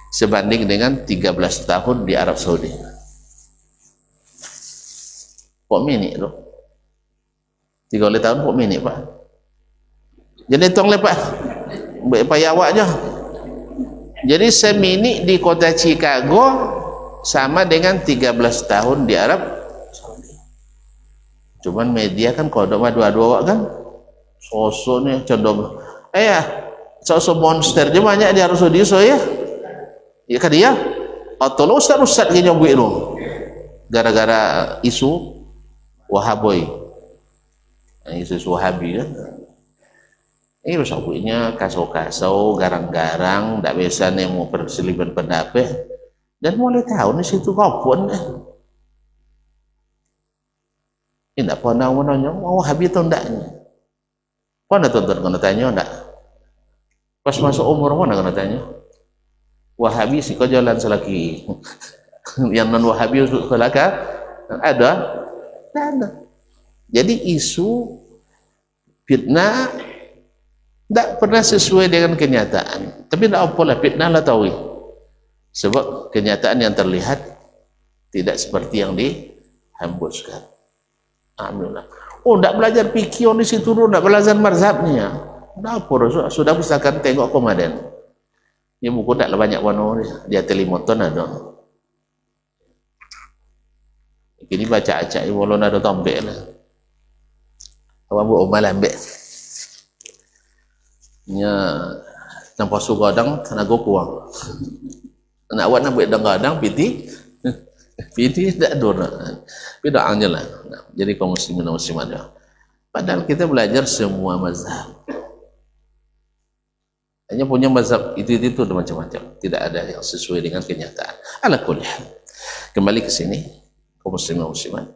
sebanding dengan 13 tahun di Arab Saudi. Pok minit tu 30 tahun pok minit pak. Jadi tong lepas payah awak je. Jadi seminit di kota Chicago sama dengan 13 tahun di Arab Saudi. Cuman media kan kodok dua-dua awak kan sosok ni condong sosok monster je banyak di Arab Saudi so ya. Ya kan dia atau lo ustaz ke nyobik tu gara-gara isu Wahaboy, isu Wahabi kan. Ini sabuknya kasau-kasau, garang-garang, tak biasa nih mau perselisihan pendapat. Dan mulai tahu nih situ kapun. Ini tak pernah menanya, mau Wahabi atau enggak? Pernah tonton kena tanya enggak? Pas masuk umur mana kena tanya? Wahabi sih kau jalan selagi. Yang non Wahabi selaka ada. Tidak ada. Jadi isu fitnah tidak pernah sesuai dengan kenyataan. Tapi tidak apalah, fitnah lah tahu. Sebab kenyataan yang terlihat tidak seperti yang dihembuskan. Alhamdulillah. Oh, tidak belajar fikih di situ dulu, tidak belajar mazhabnya. Tidak apa, sudah misalkan tengok komandan. Ini buku tak banyak warna dia telimoton ada. Ini baca acak walau ada tombek lah. Awak buat omal ambek. Nya tanpa sugadang tenaga kuang. Nak awak nak buat gadang piti. Piti tak dona. Tidak angel lah. Jadi kaum muslimin dan muslimat. Padahal kita belajar semua mazhab. Hanya punya mazhab itu macam-macam. Tidak ada yang sesuai dengan kenyataan. Ala kulli hal. Kembali ke sini. Kaum muslimin muslimat.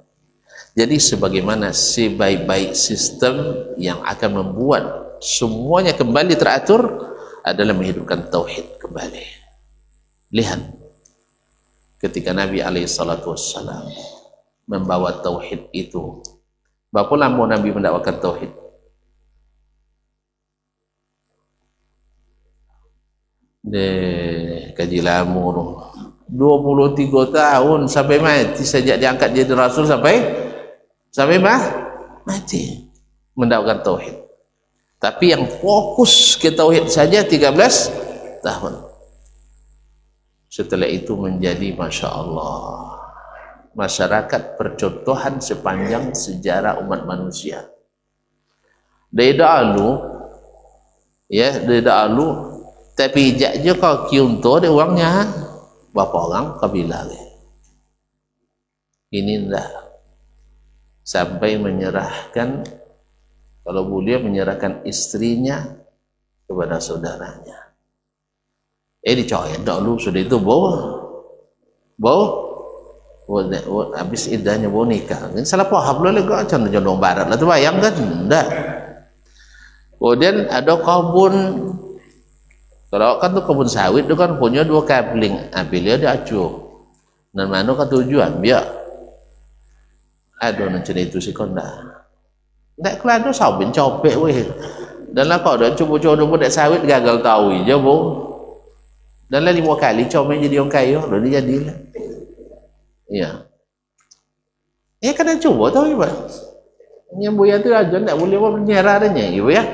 Jadi sebagaimana sebaik-baik sistem yang akan membuat semuanya kembali teratur adalah menghidupkan tauhid kembali. Lihat ketika Nabi SAW membawa tauhid itu, berapa lama Nabi mendakwakan tauhid? Kaji lama 23 tahun sampai mati, sejak diangkat jadi rasul sampai mati mendakwakan tauhid. Tapi yang fokus ke tauhid saja 13 tahun. Setelah itu menjadi masya Allah masyarakat percontohan sepanjang sejarah umat manusia. Dari dahulu tapi jaknya kau kiunto dia uangnya berapa orang kabilah ini enggak sampai menyerahkan, kalau boleh menyerahkan istrinya kepada saudaranya. Dicoyek dulu sudah itu habis idahnya bawa nikah. Ini salah paham loh lega condong barat lah tu bayang kan enggak. Kemudian ada kebun, kalau kan tuh kebun sawit itu kan punya 2 kabling, ambilnya dia acuh. Dan mana kan tujuan biar ada macam itu sih kau ndak kelado sawit copek weh. Dan lah kau dah cuba-cuba buat sawit gagal tahu je bu. Dan lah 5 kali comel jadi orang kaya, dah dia jadilah. Iya. Kena cuba tahu ya, Pak. Yang buaya tu aja ndak boleh buat menyerah adanya, ibu ya.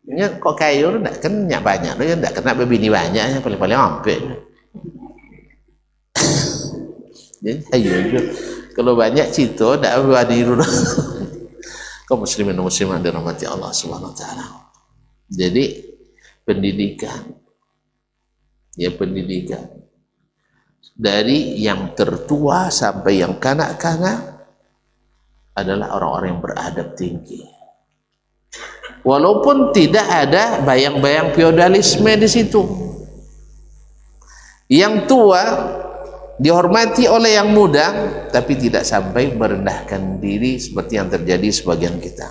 Nya kok kayu ndak kena banyak dia ndak kena berbini banyaknya paling-paling hampir. Jadi ayo je. Kalau banyak cito ndak badiru. Kaum muslimin dan muslimat dirahmati Allah Subhanahu wa taala. Jadi pendidikan dari yang tertua sampai yang kanak-kanak adalah orang-orang yang beradab tinggi. Walaupun tidak ada bayang-bayang feodalisme di situ. Yang tua dihormati oleh yang muda, tapi tidak sampai merendahkan diri seperti yang terjadi sebagian kita.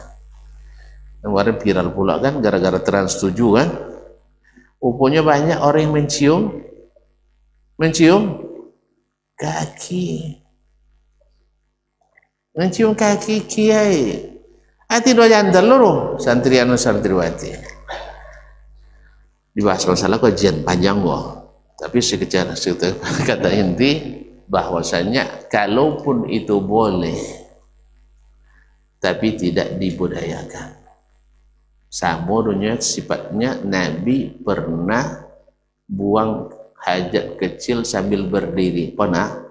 Kemarin viral pula kan gara-gara Trans 7 kan. Rupanya banyak orang yang mencium kaki kiai. Hati dua jantan loro santrian santriwati. Dibahas masalah kajian panjang kok. Tapi sekejar kata inti bahwasanya kalaupun itu boleh tapi tidak dibudayakan. Samurnya sifatnya Nabi pernah buang hajat kecil sambil berdiri. Pernah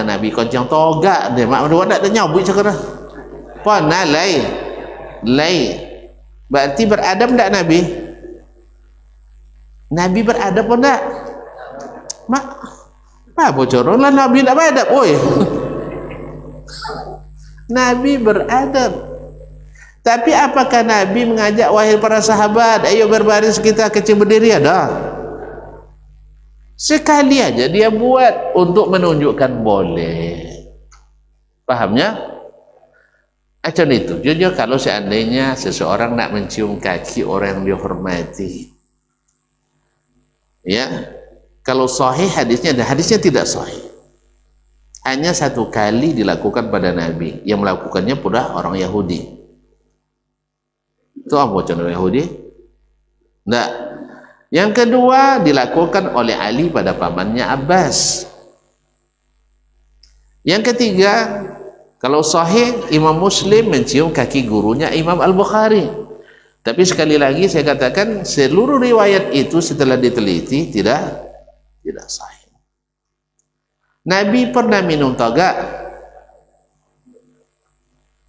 Nabi koncang toga dia mak ada nyabut sekarang. Pernah lay. Berarti beradab enggak Nabi? Nabi beradab enggak? Mak apa bocoran lah Nabi enggak beradab oi. Nabi beradab. Tapi apakah Nabi mengajak wahai para sahabat, ayo berbaris kita kecil berdiri? Ada. Sekali aja dia buat untuk menunjukkan boleh. Pahamnya? Macam itu. Jujur kalau seandainya seseorang nak mencium kaki orang yang dihormati, ya, kalau sahih hadisnya, dan hadisnya tidak sahih. Hanya satu kali dilakukan pada Nabi. Yang melakukannya pula orang Yahudi. Itu apa contoh Yahudi? Enggak. Yang kedua dilakukan oleh Ali pada pamannya Abbas. Yang ketiga, kalau sahih Imam Muslim mencium kaki gurunya Imam Al-Bukhari. Tapi sekali lagi saya katakan seluruh riwayat itu setelah diteliti tidak sahih. Nabi pernah minum toga.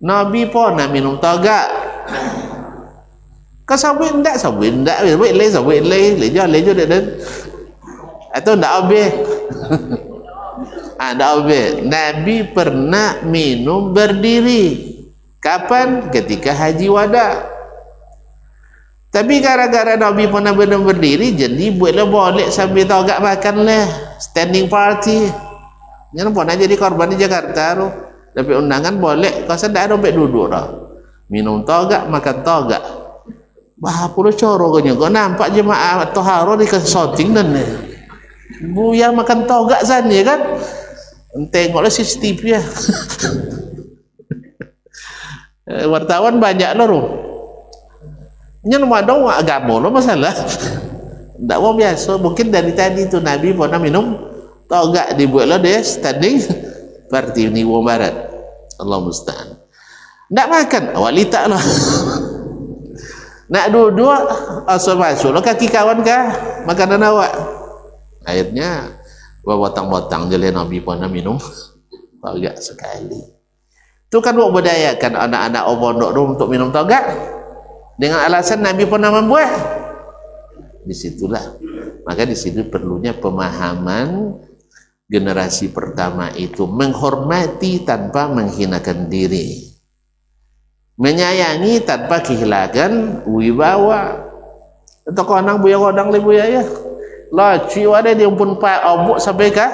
Nabi pernah minum toga. Kau sabit enggak, sabit leh, lejo dan atau enggak habis. Enggak habis. Nabi pernah minum berdiri. Kapan? Ketika haji wada. Tapi gara-gara Nabi pernah minum berdiri, jadi buatlah boleh sambil togak makan lah. Standing party. Jangan pernah jadi korban di Jakarta tu. Tapi undangan boleh, kau sedar dompet duduk dah. Minum togak, makan togak. Bah, pula coro kau nampak jemaah toharo di shooting dan ni. Buya makan togak sana kan? Tengoklah CCTV ya. Wartawan banyak loh. Nyen madong agama lo masalah. Tak mau biasa. Mungkin dari tadi tu Nabi pernah minum togak dibuatlah dia standing parti ni barat. Allah musta'an. Tak makan, walita lah. Nak duduk asal masuk lo kaki kawan kah makanan awak. Akhirnya batang-batang je Nabi pernah minum togak sekali. Itu kan buat berdayakan anak-anak pondok untuk minum togak dengan alasan Nabi pernah membuat. Disitulah. Maka di situ perlunya pemahaman generasi pertama itu menghormati tanpa menghinakan diri. Menyayangi tanpa kehilangan wibawa. Atau konang buaya kodang le buaya ya. Laci ada dia pun pak obok sampai ke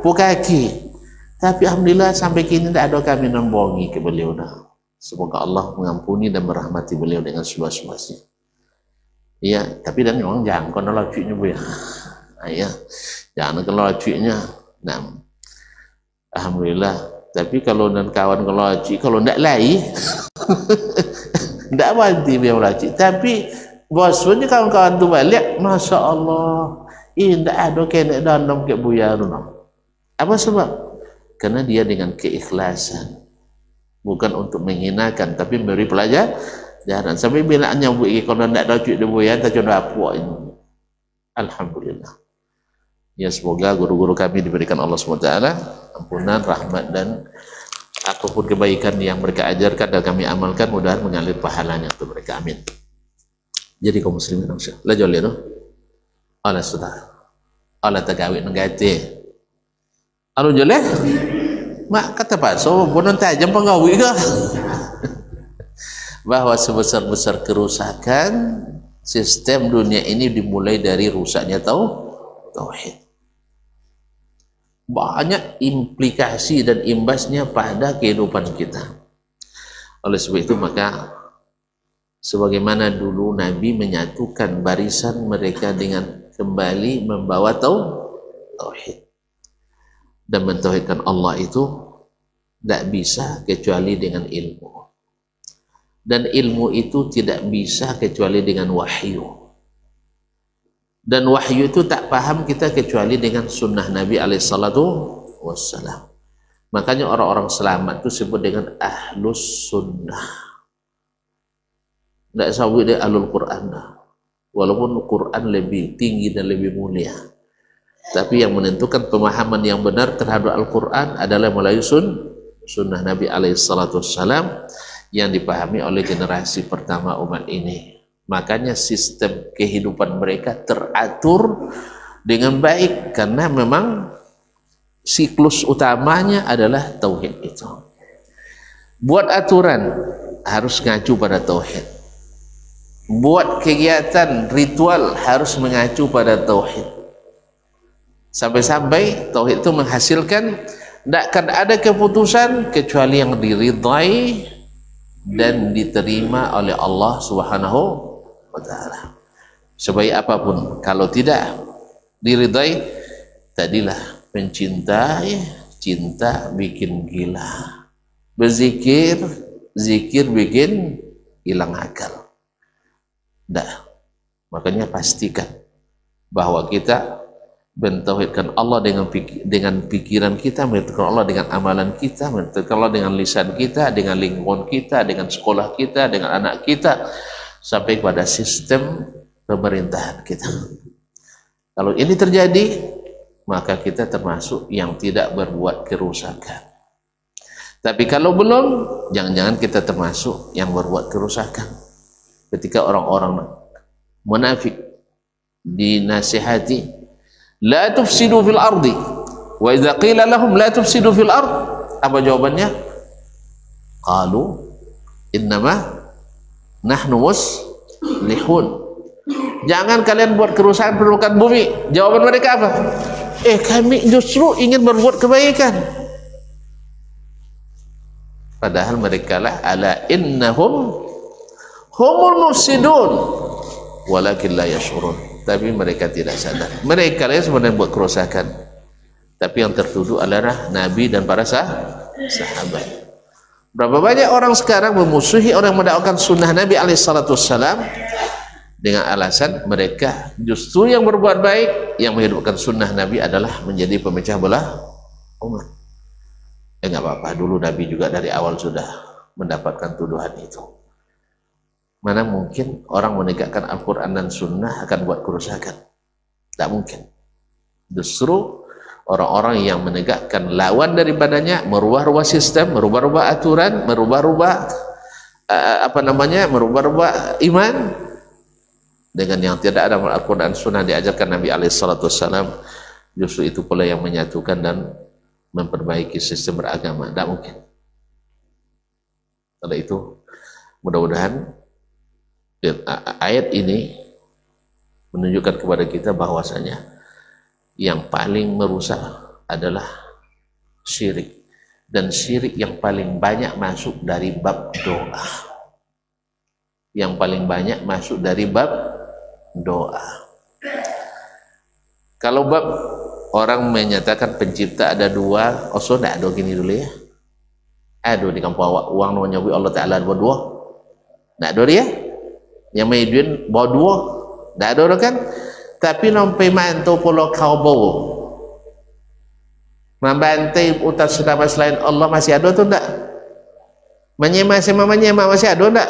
kaki. Tapi alhamdulillah sampai kini tidak ada kami nombongi ke beliau dah. Semoga Allah mengampuni dan merahmati beliau dengan seluas-luasnya. Iya, tapi dan memang jangan kena lacinya buaya. Ya, jangan kena lacinya. Nah, alhamdulillah. Tapi kalau dan kawan kalau laci, kalau tidak lain, tidak berhenti dia laci. Tapi bosnya kawan-kawan tu balik, masya Allah, tidak ada kena dalam ke buaya tu. Apa sebab? Karena dia dengan keikhlasan, bukan untuk menghinakan, tapi memberi Jarang. Sampai bila nyambut kalau nak ada cuit debu ya, tak coba apa ini. Alhamdulillah. Ya semoga guru-guru kami diberikan Allah SWT ampunan, rahmat dan apapun kebaikan yang mereka ajarkan dan kami amalkan mudah-mudahan mengalir pahalanya untuk mereka. Amin. Jadi kaum muslimin lah joleh tu. Allah sudah. Allah tagawit negati. Alun joleh. Mak kata Pak so bonon tajam pengawit ke? Bahwa sebesar-besar kerusakan sistem dunia ini dimulai dari rusaknya tauhid. Banyak implikasi dan imbasnya pada kehidupan kita. Oleh sebab itu maka sebagaimana dulu Nabi menyatukan barisan mereka dengan kembali membawa tauhid dan mentauhidkan Allah itu tidak bisa kecuali dengan ilmu. Dan ilmu itu tidak bisa kecuali dengan wahyu. Dan wahyu itu tak paham kita kecuali dengan sunnah Nabi alaihissalam. Makanya orang-orang selamat itu sebut dengan ahlus sunnah. Tidak sebut dia ahlul Quran. Walaupun Quran lebih tinggi dan lebih mulia. Tapi yang menentukan pemahaman yang benar terhadap Al-Quran adalah melalui sunnah Nabi alaihissalam yang dipahami oleh generasi pertama umat ini. Makanya sistem kehidupan mereka teratur dengan baik karena memang siklus utamanya adalah tauhid itu. Buat aturan harus ngacu pada tauhid. Buat kegiatan ritual harus mengacu pada tauhid. Sampai-sampai tauhid itu menghasilkan tidak akan ada keputusan kecuali yang diridhai dan diterima oleh Allah Subhanahu wa taala. Sebaik apapun kalau tidak diridhai, tadilah mencintai, cinta bikin gila. Berzikir, zikir bikin hilang akal. Dah. Makanya pastikan bahwa kita mentauhidkan Allah dengan pikiran kita, mentauhidkan Allah dengan amalan kita, mentauhidkan Allah dengan lisan kita, dengan lingkungan kita, dengan sekolah kita, dengan anak kita, sampai pada sistem pemerintahan kita. Kalau ini terjadi, maka kita termasuk yang tidak berbuat kerusakan. Tapi kalau belum, jangan-jangan kita termasuk yang berbuat kerusakan. Ketika orang-orang munafik dinasihati, la tufsidu fil ardi, wa idza qila lahum la tufsidu fil ard, apa jawabannya? Qalu innama nahnu muslihun. Jangan kalian buat kerusakan perlukan bumi. Jawaban mereka apa? Kami justru ingin berbuat kebaikan. Padahal mereka lah ala innahum humul mufsidun walakin la yashurun. Tapi mereka tidak sadar. Mereka yang sebenarnya buat kerusakan. Tapi yang tertuduh adalah Nabi dan para sahabat. Berapa banyak orang sekarang memusuhi orang yang mendakwakan sunnah Nabi alaihissalam dengan alasan mereka justru yang berbuat baik, yang menghidupkan sunnah Nabi adalah menjadi pemecah belah umat. Enggak apa-apa, dulu Nabi juga dari awal sudah mendapatkan tuduhan itu. Mana mungkin orang menegakkan Al-Quran dan Sunnah akan buat kerusakan? Tak mungkin. Justru orang-orang yang menegakkan lawan daripadanya, merubah-rubah sistem, merubah-rubah aturan, merubah-rubah merubah-rubah iman dengan yang tidak ada Al-Quran dan Sunnah diajarkan Nabi alaihissalam. Justru itu pula yang menyatukan dan memperbaiki sistem beragama. Tak mungkin. Oleh itu, mudah-mudahan ayat ini menunjukkan kepada kita bahwasanya yang paling merusak adalah syirik, dan syirik yang paling banyak masuk dari bab doa. Yang paling banyak masuk dari bab doa. Kalau bab orang menyatakan pencipta ada dua, tidak ada gini dulu ya. Ada di kampung awak uang namanya Allah Ta'ala dua. Tidak ada dia. Yang main duit bawa dua, tak ada orang kan? Tapi nampai mantu pulau kau bawa membantai utas sedama selain Allah masih ada tu tak? Menyema masih ada tak?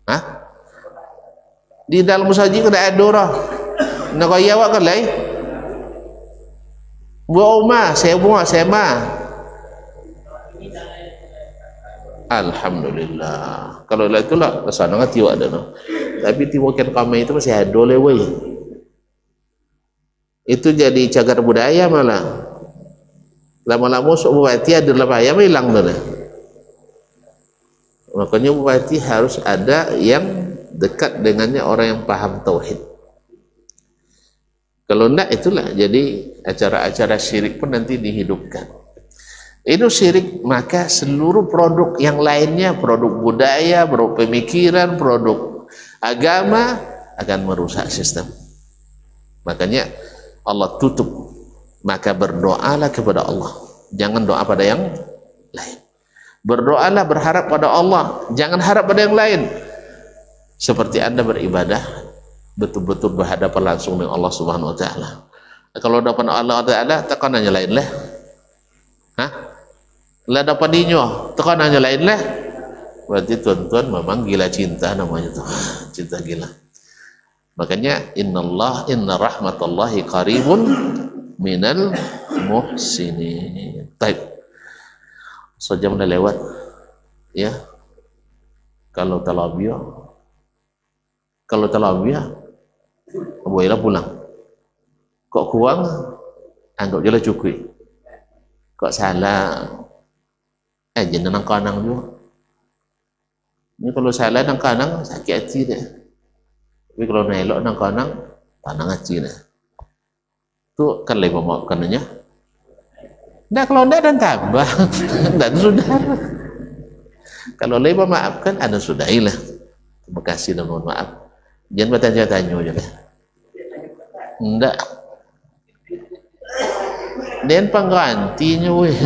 Hah? Di dalam masjid kena ada orang nak kaya awak kan lain buat rumah saya mah. Alhamdulillah. Kalau lah itulah kesana kan tiwak ada no. Tapi tiwakan kami itu masih ada lewat. Itu jadi cagar budaya malah. Lama-lama sok bupati ada lah bahaya hilang dah. Makanya bupati harus ada yang dekat dengannya orang yang paham tauhid. Kalau enggak itulah jadi acara-acara syirik pun nanti dihidupkan. Itu syirik, maka seluruh produk yang lainnya, produk budaya, produk pemikiran, produk agama akan merusak sistem. Makanya Allah tutup, maka berdoalah kepada Allah, jangan doa pada yang lain. Berdoalah, berharap pada Allah, jangan harap pada yang lain. Seperti Anda beribadah betul-betul berhadapan langsung dengan Allah Subhanahu wa taala. Kalau dapat Allah taala tekanannya lain lah. Hah? Lah dapat dinyo, tekanannya lain lah. Berarti tuan-tuan memang gila cinta namanya tuh. Cinta gila. Makanya inna rahmatallahi qaribun minal muhsinin. Baik. Sejam dah lewat. Ya. Kalau talabiyah bolehlah pulang. Kok kurang anggap jelah cukup. Kok salah jangan nang kanang juga. Ini kalau salah nang kanang sakit hati deh. Tapi kalau nelok nang kanang tanang hati deh. Itu kan lebih memaafkannya. Nah kalau tidak dan tambah dan sudah. Kalau lebih memaafkan ada sudahilah. Terima kasih dan mohon maaf. Jangan bertanya-tanya aja lah. Enggak. Dan penggantinya weh.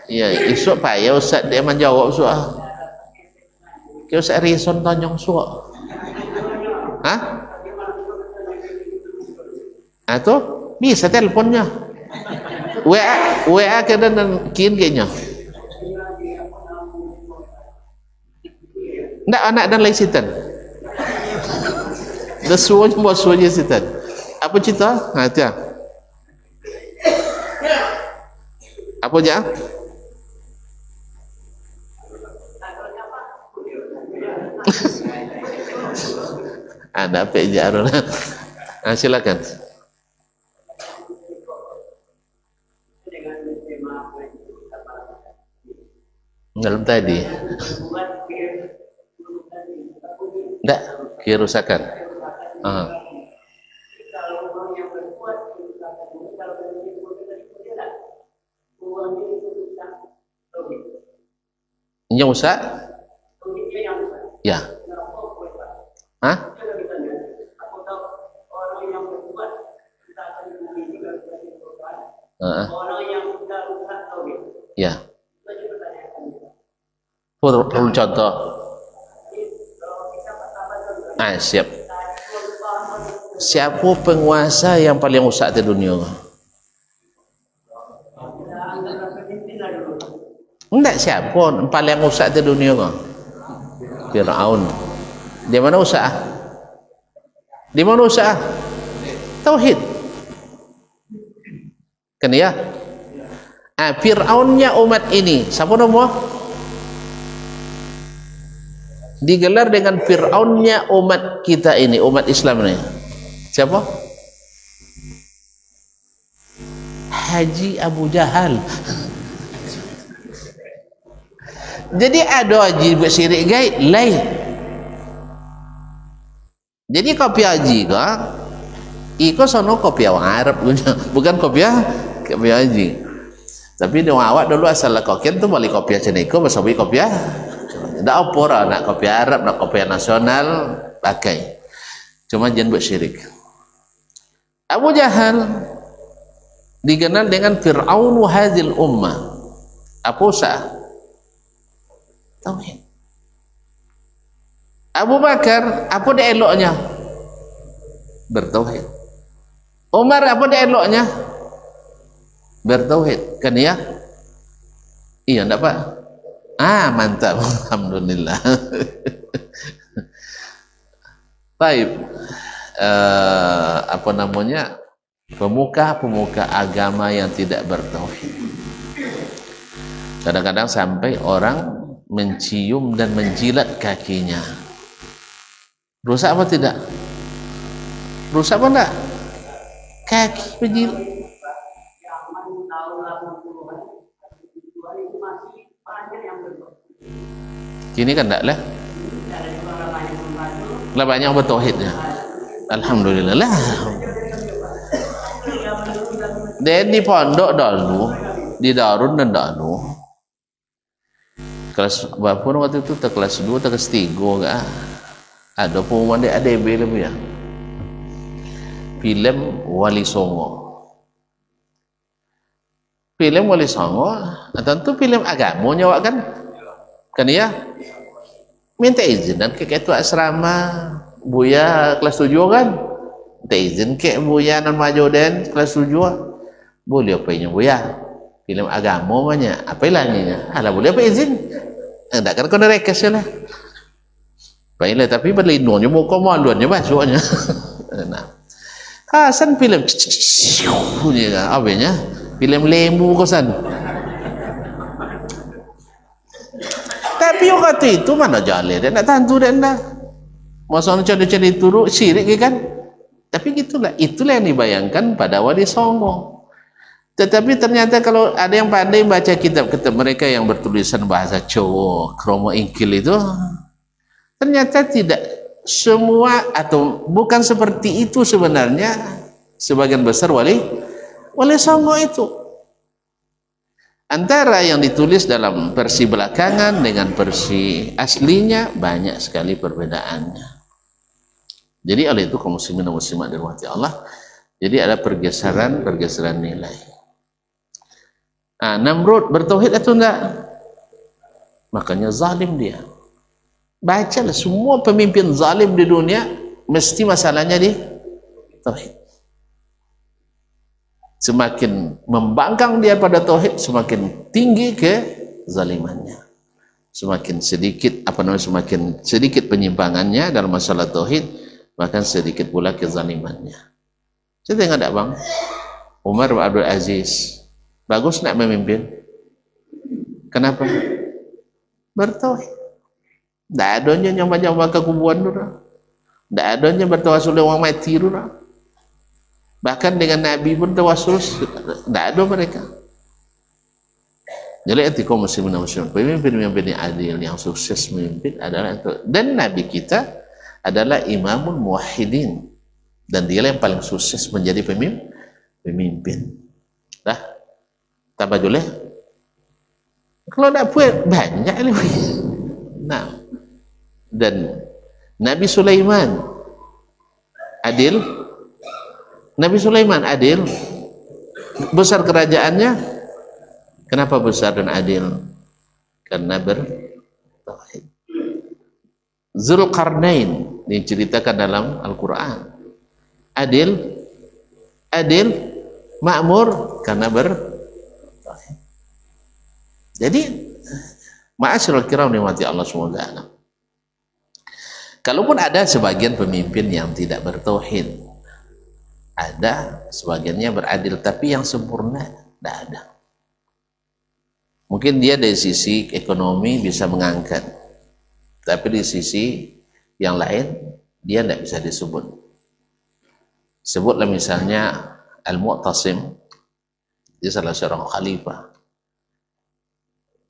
Ya, esok payah Ustaz dia menjawab soal. Kau Ustaz Rison tanyong soal. Hah? Atau bisa teleponnya. WA kena dan kin kayaknya. Enggak anak dan lain sitan. Dah suruh buat suruh je sitan. Apa cerita? Ha tiap. Apa je? Ada apa je Arul? Silakan. Dalam tadi. Enggak, kerusakan. Yang rusak? Ya. Hah? Ya. Perlu contoh. Siap. Siapa penguasa yang paling rusak di dunia? Enggak, siapa paling rusak di dunia? Fir'aun. Di mana rusak? Di mana rusak? Tauhid. Kan ya? Fir'aunnya umat ini, siapa nama? Digelar dengan Fir'aunnya umat kita ini, umat Islam ini. Siapa? Haji Abu Jahal. Jadi ada haji buat syirik gaib lain. Jadi kopi haji ka iko sono kopi orang Arab bukan kopi haji. Tapi dia awak dulu asal kokian tu balik kopi ceneko basawi kopi. Ndak apa ora nak kopi Arab, nak kopi nasional pakai. Cuma jangan buat syirik. Abu Jahal dikenal dengan Fir'aun hadhil ummah. Apa sah? Tauhid. Abu Bakar, apa dia eloknya? Bertauhid. Umar, apa dia eloknya? Bertauhid. Kan ya? Iya, enggak Pak? Mantap. Alhamdulillah. Baik. Apa namanya? Pemuka-pemuka agama yang tidak bertauhid. Kadang-kadang sampai orang mencium dan menjilat kakinya. Rusak apa tidak? Rusak apa enggak? Kaki penjilat. Kini kan enggak lah. Lah banyak bertauhidnya. Alhamdulillah lah. Dan di pondok dulu, di Darun dan dulu, kelas berapa waktu itu? Kelas 2, kelas 3 kah? Ada pengumuman di ADB lebih ya. Film Wali Songo. Film Wali Songo, tentu film agama nyawa kan ya. Minta izin dan ke ketua asrama Buya kelas 7 kan. Minta izin ke Buya non Majoden kelas 7. Boleh apa ini Buya? Film agama banyak. Apa ilahnya? Alah boleh apa izin? Enggak kan kau rekes lah. Baiklah tapi berlindungnya muka maluannya masuknya. Nah. Kasan film punya kan abenya film lembu kosan. Tapi waktu itu mana jalan dia nak tantu dan dah. Masa nak cari turun syirik kan? Tapi itulah yang dibayangkan pada Wali Songo. Tetapi ternyata kalau ada yang pandai baca kitab-kitab mereka yang bertulisan bahasa Jawa, kromo ingkil itu, ternyata tidak semua atau bukan seperti itu sebenarnya sebagian besar Wali Songo itu. Antara yang ditulis dalam versi belakangan dengan versi aslinya banyak sekali perbedaannya. Jadi oleh itu kaum muslimin dan muslimat dirahmati Allah, jadi ada pergeseran nilai. Namrud bertauhid atau enggak? Makanya zalim dia. Bacalah semua pemimpin zalim di dunia mesti masalahnya di tauhid. Semakin membangkang dia pada tauhid, semakin tinggi kezalimannya. Semakin sedikit semakin sedikit penyimpangannya dalam masalah tauhid, maka sedikit pula kezalimannya. Saya tengok tak bang? Umar bin Abdul Aziz bagus nak memimpin. Kenapa? Bertauhid. Tak adanya nyambang-nyambang ke kuburan dulu. Tak adanya bertawasul dengan orang mati dulu. Bahkan dengan Nabi pun tawasul tak ada mereka. Jadi etika muslimin dan muslimat, pemimpin yang adil yang sukses memimpin adalah itu. Dan Nabi kita adalah imamul muwahhidin dan dia yang paling sukses menjadi pemimpin. Dah tambah boleh. Kalau tak puas banyak lebih. Nah, dan Nabi Sulaiman adil. Nabi Sulaiman adil. Besar kerajaannya. Kenapa besar dan adil? Karena bertauhid. Zulkarnain diceritakan dalam Al-Quran. Adil, makmur karena bertauhid. Jadi, ma'asyiral kiram nikmati Allah SWT. Kalaupun ada sebagian pemimpin yang tidak bertauhid, ada sebagiannya beradil, tapi yang sempurna tidak ada. Mungkin dia dari sisi ekonomi bisa mengangkat, tapi di sisi yang lain dia tidak bisa disebut. Sebutlah misalnya Al-Mu'tasim, dia salah seorang khalifah.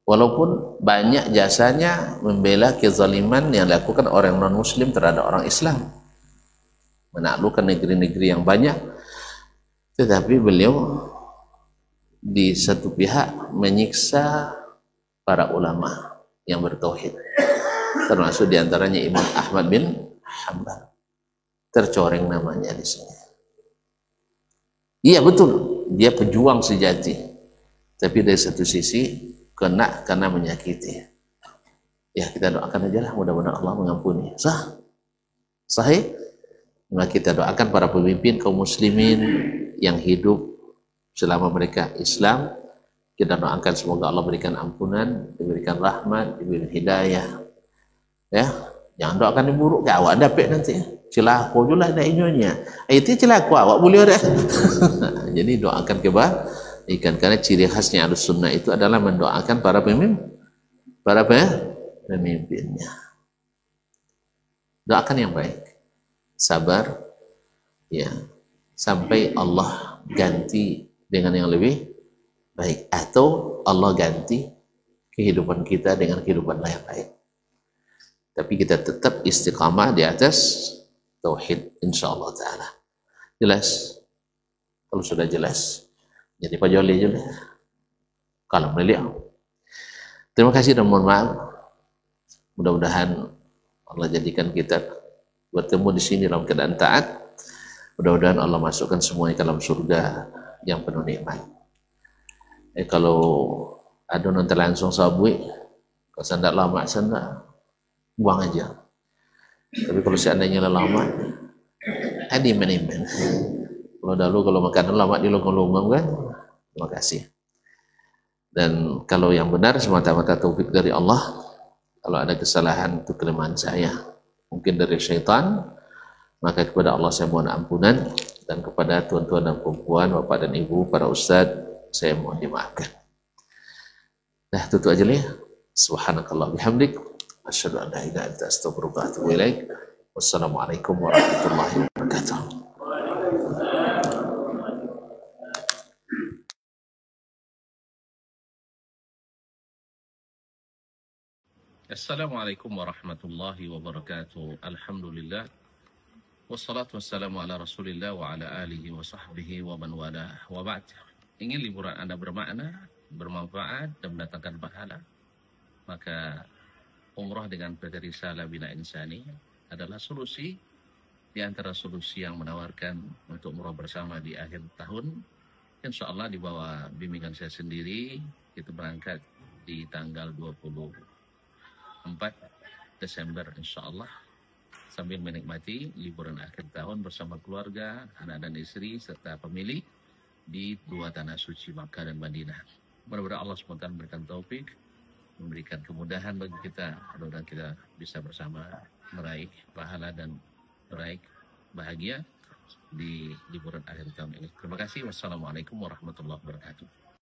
Walaupun banyak jasanya membela kezaliman yang dilakukan orang non-muslim terhadap orang Islam, menaklukkan negeri-negeri yang banyak, tetapi beliau di satu pihak menyiksa para ulama yang bertauhid, termasuk diantaranya Imam Ahmad bin Hanbal. Tercoreng namanya di sini. Iya betul, dia pejuang sejati, tapi dari satu sisi kena karena menyakiti. Ya kita doakan aja lah, mudah-mudahan Allah mengampuni. Sahih. Maka kita doakan para pemimpin kaum muslimin yang hidup selama mereka Islam Kita doakan semoga Allah berikan ampunan, diberikan rahmat, diberikan hidayah. Ya, jangan doakan yang buruk, ke awak dapat nanti. Celaka julah nak inyonya. Itu celaka awak boleh ada. Jadi doakan kebaikan, karena ciri khasnya Ahlussunnah itu adalah mendoakan para pemimpinnya. Doakan yang baik, sabar, ya, sampai Allah ganti dengan yang lebih baik, atau Allah ganti kehidupan kita dengan kehidupan yang baik. Tapi kita tetap istiqamah di atas tauhid, insyaallah taala. Jelas? Kalau sudah jelas, jadi Pak Joli je lah. Kalau beliau. Terima kasih dan mohon maaf. Mudah-mudahan Allah jadikan kita bertemu di sini dalam keadaan taat. Mudah-mudahan Allah masukkan semuanya ke dalam surga yang penuh nikmat. Kalau ada nonton langsung sabui, kalau sandak lama sandak buang aja. Tapi kalau seandainya lama, adi menimen. Kalau dahulu kalau makanan lama di longgang-longgang kan, terima kasih. Dan kalau yang benar semata-mata taufik dari Allah. Kalau ada kesalahan itu kelemahan saya, mungkin dari syaitan, maka kepada Allah saya mohon ampunan, dan kepada tuan-tuan dan perempuan, bapak dan ibu, para ustadz, saya mohon dimaafkan. Nah, tutup aja lah ya. Subhanakallah bihamdik, asyhadu an la ilaha illa anta astaghfiruka wa atubu ilaik. Wassalamualaikum warahmatullahi wabarakatuh. Assalamualaikum warahmatullahi wabarakatuh. Alhamdulillah. Wassalatu wassalamu ala rasulillah wa ala alihi wa sahbihi wa man wala wa ba'd. Ingin liburan Anda bermakna, bermanfaat, dan mendatangkan pahala, maka umrah dengan PT Risalah Bina Insani adalah solusi di antara solusi yang menawarkan untuk umrah bersama di akhir tahun. Insya Allah di bawah bimbingan saya sendiri, itu berangkat di tanggal 24 Desember insya Allah, sambil menikmati liburan akhir tahun bersama keluarga, anak dan istri, serta pemilih di dua tanah suci Makkah dan Madinah. Mudah-mudahan Allah SWT memberikan taufik, memberikan kemudahan bagi kita, mudah-mudahan kita bisa bersama meraih pahala dan meraih bahagia di liburan akhir tahun ini. Terima kasih. Wassalamualaikum warahmatullahi wabarakatuh.